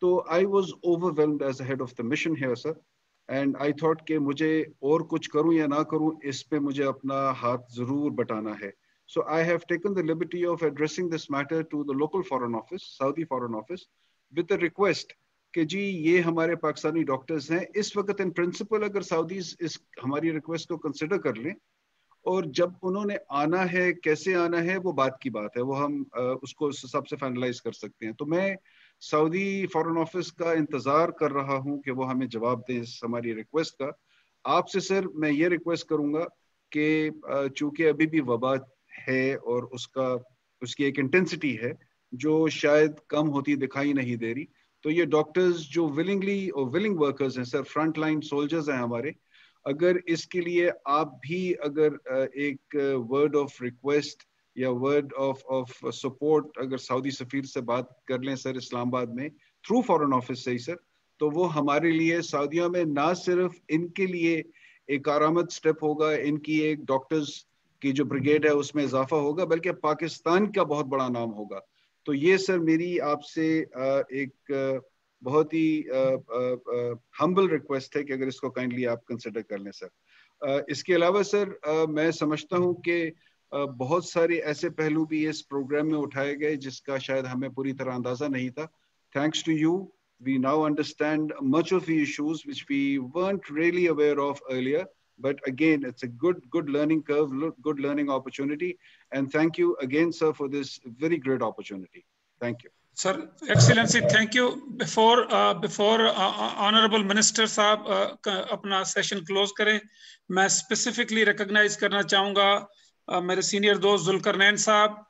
A: तो I was overwhelmed as head of the mission here sir, and I thought कि मुझे और कुछ करूं या ना करूं, इस पे मुझे अपना हाथ जरूर बटाना है। So I have taken the liberty of addressing this matter to the local foreign office, Saudi foreign office, with a request कि जी ये हमारे पाकिस्तानी डॉक्टर्स हैं, इस वक्त इन प्रिंसिपल अगर सऊदीज इस हमारी रिक्वेस्ट को कंसिडर कर लें, और जब उन्होंने आना है, कैसे आना है, वो बात की बात है, वो हम उसको उस हिसाब से फाइनलाइज कर सकते हैं। तो मैं सऊदी फॉरेन ऑफिस का इंतजार कर रहा हूं कि वो हमें जवाब दें इस हमारी रिक्वेस्ट का। आपसे सर मैं ये रिक्वेस्ट करूंगा कि चूंकि अभी भी वबा है और उसकी एक इंटेंसिटी है जो शायद कम होती दिखाई नहीं दे रही, तो ये डॉक्टर्स जो विलिंगली और विलिंग वर्कर्स हैं सर, फ्रंट लाइन सोल्जर्स हैं हमारे, अगर इसके लिए आप भी अगर एक वर्ड ऑफ रिक्वेस्ट या वर्ड ऑफ सपोर्ट अगर सऊदी सफीर से बात कर लें सर इस्लामाबाद में थ्रू फॉरेन ऑफिस से ही सर, तो वो हमारे लिए सऊदीया में ना सिर्फ इनके लिए एक आरामद स्टेप होगा, इनकी एक डॉक्टर्स की जो ब्रिगेड है उसमें इजाफा होगा, बल्कि पाकिस्तान का बहुत बड़ा नाम होगा। तो ये सर मेरी आपसे एक बहुत ही हम्बल रिक्वेस्ट है कि अगर इसको काइंडली आप कंसिडर कर लें सर। इसके अलावा सर मैं समझता हूँ कि बहुत सारे ऐसे पहलू भी इस प्रोग्राम में उठाए गए जिसका शायद हमें पूरी तरह अंदाजा नहीं था। Thanks to you we now understand much of the issues which we weren't really aware of earlier, but again it's a good learning curve, good learning opportunity, and thank you again sir for this very great opportunity. Thank you
B: sir. Excellency, thank you. Before honorable minister साहब अपना session close करें, मैं specifically recognise करना चाहूंगा मेरे senior दोस्त जुल्करनैन साहब,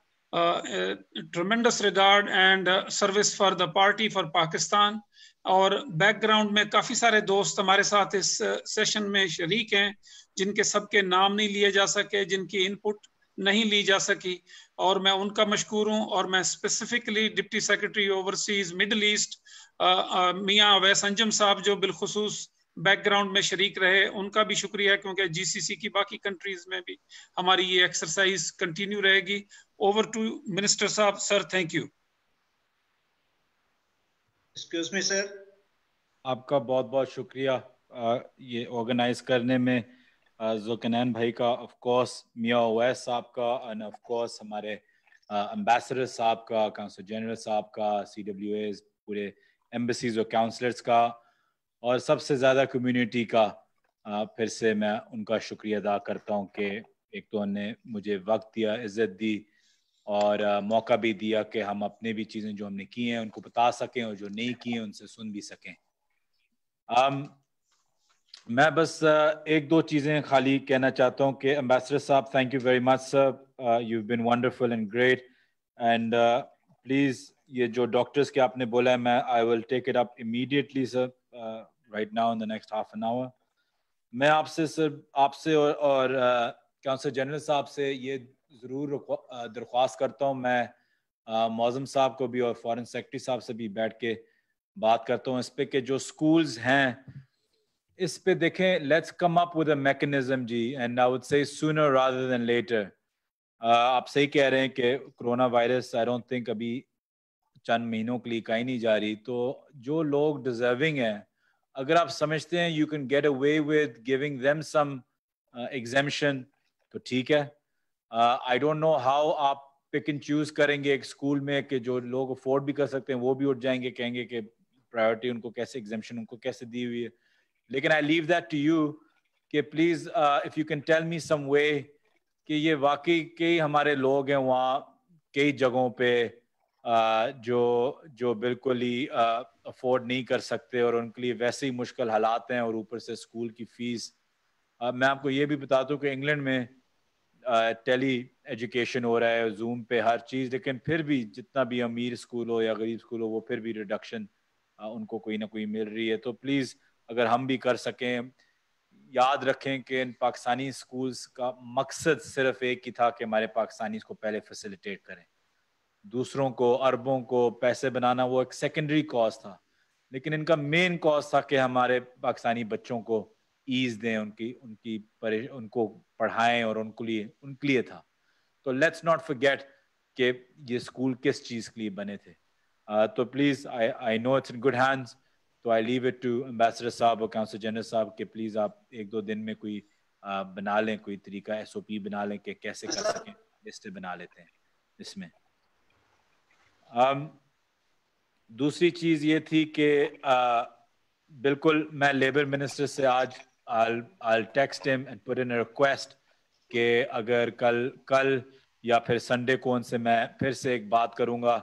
B: tremendous regard and service for the party for Pakistan, और बैकग्राउंड में काफी सारे दोस्त हमारे साथ इस सेशन में शरीक हैं जिनके सबके नाम नहीं लिए जा सके, जिनकी इनपुट नहीं ली जा सकी, और मैं उनका मशकूर हूं। और मैं specifically deputy secretary overseas middle east मियां अवैस अंजम साहब जो बिलखुसूस बैकग्राउंड में शरीक रहे, उनका भी शुक्रिया, क्योंकि जीसीसी की बाकी कंट्रीज में भी हमारी ये एक्सरसाइज कंटिन्यू रहेगी। ओवर टू मिनिस्टर साहब। Sir thank you.
C: Excuse me sir.
F: आपका बहुत बहुत शुक्रिया ये ऑर्गेनाइज करने में, जुल्करनैन भाई का, ऑफ कोर्स मियां अवैस साहब का, एंड ऑफ कोर्स हमारे एम्बेसडर साहब का, काउंसिल जनरल साहब का, CWAs, पूरे एम्बेसीज और काउंसलर्स का, और सबसे ज़्यादा कम्युनिटी का फिर से मैं उनका शुक्रिया अदा करता हूँ कि एक तो उन्होंने मुझे वक्त दिया, इज़्ज़त दी, और मौका भी दिया कि हम अपने भी चीज़ें जो हमने की हैं उनको बता सकें, और जो नहीं की हैं उनसे सुन भी सकें। मैं बस एक दो चीज़ें खाली कहना चाहता हूँ कि एम्बेसडर साहब, thank you very much sir, you been wonderful and great, and please ये जो डॉक्टर्स के आपने बोला है, मैं I will take it up immediately sir, right now in the next half an hour. मैं आपसे सर, आपसे और काउंसिल जनरल साहब से ये ज़रूर दरख्वास्त करता हूँ, मैं मौज़म साहब को भी और फॉरेन सेक्रेटरी साहब से भी बैठ के बात करता हूँ इस पे कि जो स्कूल्स हैं इस पे देखें, let's come up with a mechanism जी, and I would say sooner rather than later. आप सही कह रहे हैं कि corona virus I don't think अभी चंद महीनों के लिए कहीं नहीं जा रही, तो जो लोग डिजर्विंग हैं, अगर आप समझते हैं you can get away with giving them some exemption तो ठीक है। आई डोंट नो हाउ आप पिक एंड चूज करेंगे एक स्कूल में कि जो लोग अफोर्ड भी कर सकते हैं वो भी उठ जाएंगे, कहेंगे कि प्रायोरिटी उनको कैसे, एग्जेम्पशन उनको कैसे दी हुई है, लेकिन I leave that to you कि please if you can tell me some way कि ये वाकई कई हमारे लोग हैं वहाँ कई जगहों पे जो बिल्कुल ही अफोर्ड नहीं कर सकते और उनके लिए वैसे ही मुश्किल हालात हैं और ऊपर से स्कूल की फीस मैं आपको ये भी बता दूं कि इंग्लैंड में टेली एजुकेशन हो रहा है, जूम पे हर चीज़, लेकिन फिर भी जितना भी अमीर स्कूल हो या गरीब स्कूल हो वो फिर भी रिडक्शन उनको कोई ना कोई मिल रही है। तो प्लीज़ अगर हम भी कर सकें, याद रखें कि इन पाकिस्तानी स्कूल्स का मकसद सिर्फ एक ही था कि हमारे पाकिस्तानी को पहले फैसिलिटेट करें, दूसरों को अरबों को पैसे बनाना वो एक सेकेंडरी कॉज था, लेकिन इनका मेन कॉज था कि हमारे पाकिस्तानी बच्चों को ईज दें, उनको पढ़ाएं और उनके लिए था। तो लेट्स नॉट फॉरगेट कि ये स्कूल किस चीज़ के लिए बने थे। तो please I know it's in good hands, तो I leave it to ambassador साहब और काउंसिल जनरल साहब कि प्लीज़ आप 1-2 दिन में कोई बना लें, कोई तरीका SOP बना लें कि कैसे कर सकें, लिस्ट बना लेते हैं इसमें। दूसरी चीज़ ये थी कि बिल्कुल मैं लेबर मिनिस्टर से आज I'll text him and put in a request कि अगर कल या फिर संडे को उनसे मैं फिर से एक बात करूँगा,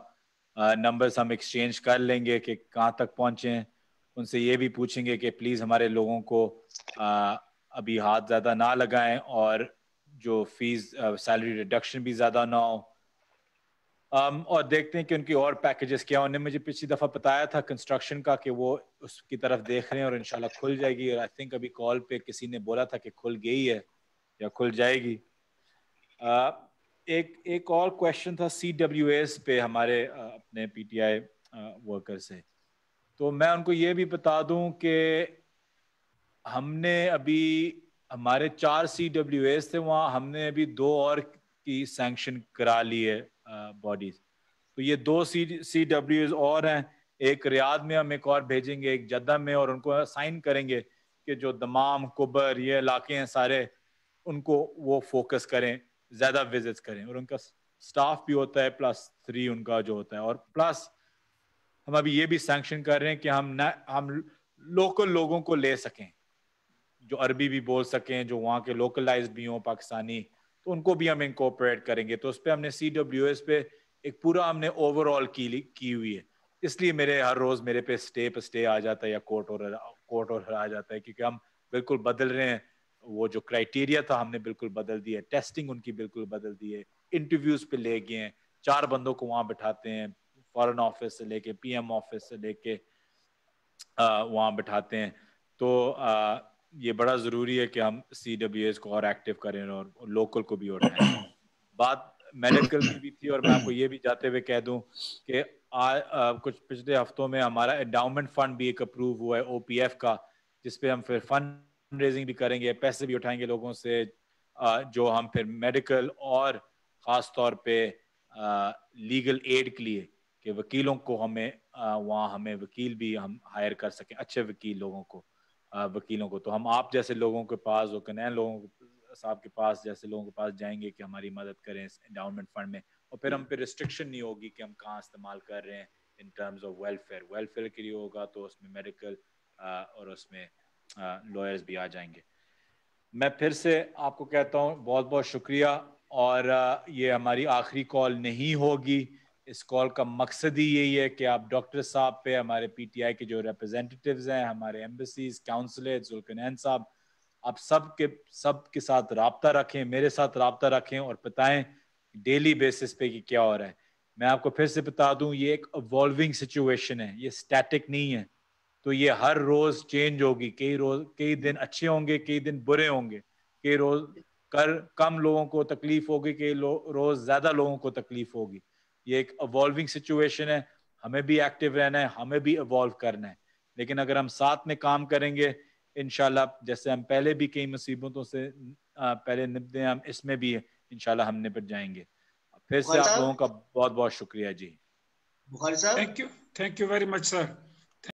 F: नंबर्स हम एक्सचेंज कर लेंगे कि कहाँ तक पहुँचे हैं। उनसे ये भी पूछेंगे कि प्लीज़ हमारे लोगों को अभी हाथ ज़्यादा ना लगाएं और जो फीस सैलरी रिडक्शन भी ज़्यादा ना हो। और देखते हैं कि उनकी और पैकेजेस क्या। उन्होंने मुझे पिछली दफ़ा बताया था कंस्ट्रक्शन का कि वो उसकी तरफ देख रहे हैं और इंशाल्लाह खुल जाएगी, और आई थिंक अभी कॉल पे किसी ने बोला था कि खुल गई है या खुल जाएगी। एक और क्वेश्चन था CWS पे हमारे अपने PTI वर्कर से, तो मैं उनको ये भी बता दूं कि हमने अभी हमारे 4 CWS थे वहाँ, हमने अभी 2 और की सैंक्शन करा ली है बॉडीज। तो ये 2 CWS और हैं, एक रियाद में हम एक और भेजेंगे, एक जद्दा में, और उनको साइन करेंगे कि जो दमाम कुबर ये इलाके हैं सारे, उनको वो फोकस करें, ज़्यादा विजिट्स करें, और उनका स्टाफ भी होता है +3 उनका जो होता है। और प्लस हम अभी ये भी सैंक्शन कर रहे हैं कि हम लोकल लोगों को ले सकें जो अरबी भी बोल सकें, जो वहाँ के लोकलाइज्ड भी हों पाकिस्तानी, तो उनको भी हम इंकॉर्पोरेट करेंगे। तो उस पर हमने CWS पे एक पूरा हमने ओवरऑल की हुई है, इसलिए मेरे हर रोज़ मेरे पे स्टे आ जाता है या कोर्ट ऑर्डर आ जाता है, क्योंकि हम बिल्कुल बदल रहे हैं। वो जो क्राइटेरिया था हमने बिल्कुल बदल दिया है, टेस्टिंग उनकी बिल्कुल बदल दी है, इंटरव्यूज पे ले गए हैं, 4 बंदों को वहाँ बिठाते हैं, फॉरेन ऑफिस से लेके PM ऑफिस से लेके वहाँ बिठाते हैं। तो ये बड़ा ज़रूरी है कि हम CWS को और एक्टिव करें और लोकल को भी उठाएं। बात मेडिकल की भी थी, और मैं आपको ये भी जाते हुए कह दूं कि कुछ पिछले हफ्तों में हमारा एंडाउमेंट फंड भी एक अप्रूव हुआ है OPF का, जिसपे हम फिर फंड रेजिंग भी करेंगे, पैसे भी उठाएंगे लोगों से, जो हम फिर मेडिकल और ख़ास तौर पे लीगल एड के लिए कि वकीलों को हमें वकील भी हम हायर कर सकें, अच्छे वकील लोगों को, वकीलों को। तो हम आप जैसे लोगों के पास, कनैन लोगों साहब के पास जैसे लोगों के पास जाएंगे कि हमारी मदद करें इस एंडाउमेंट फंड में, और फिर हम पे रिस्ट्रिक्शन नहीं होगी कि हम कहाँ इस्तेमाल कर रहे हैं इन टर्म्स ऑफ वेलफेयर के लिए होगा, तो उसमें मेडिकल और उसमें लॉयर्स भी आ जाएंगे। मैं फिर से आपको कहता हूँ बहुत बहुत शुक्रिया, और ये हमारी आखिरी कॉल नहीं होगी। इस कॉल का मकसद ही यही है कि आप डॉक्टर साहब पे, हमारे PTI के जो रिप्रेजेंटेटिव्स हैं, हमारे एम्बेसीज, काउंसलेट, जुल्कनैन साहब, आप सबके साथ राब्ता रखें, मेरे साथ राब्ता रखें और बताएं डेली बेसिस पे कि क्या हो रहा है। मैं आपको फिर से बता दूं, ये एक इवॉल्विंग सिचुएशन है, ये स्टैटिक नहीं है। तो ये हर रोज चेंज होगी, कई दिन अच्छे होंगे, कई दिन बुरे होंगे, कई रोज कम लोगों को तकलीफ होगी, कई रोज ज्यादा लोगों को तकलीफ होगी। ये एक इवॉल्विंग सिचुएशन है, हमें भी एक्टिव रहना है, हमें भी इवॉल्व करना है। लेकिन अगर हम साथ में काम करेंगे इंशाल्लाह, जैसे हम पहले भी कई मुसीबतों से पहले निपटे, हम इसमें भी इंशाल्लाह हम निपट जाएंगे। फिर से आप लोगों का बहुत बहुत शुक्रिया जी।
B: Thank you very much sir.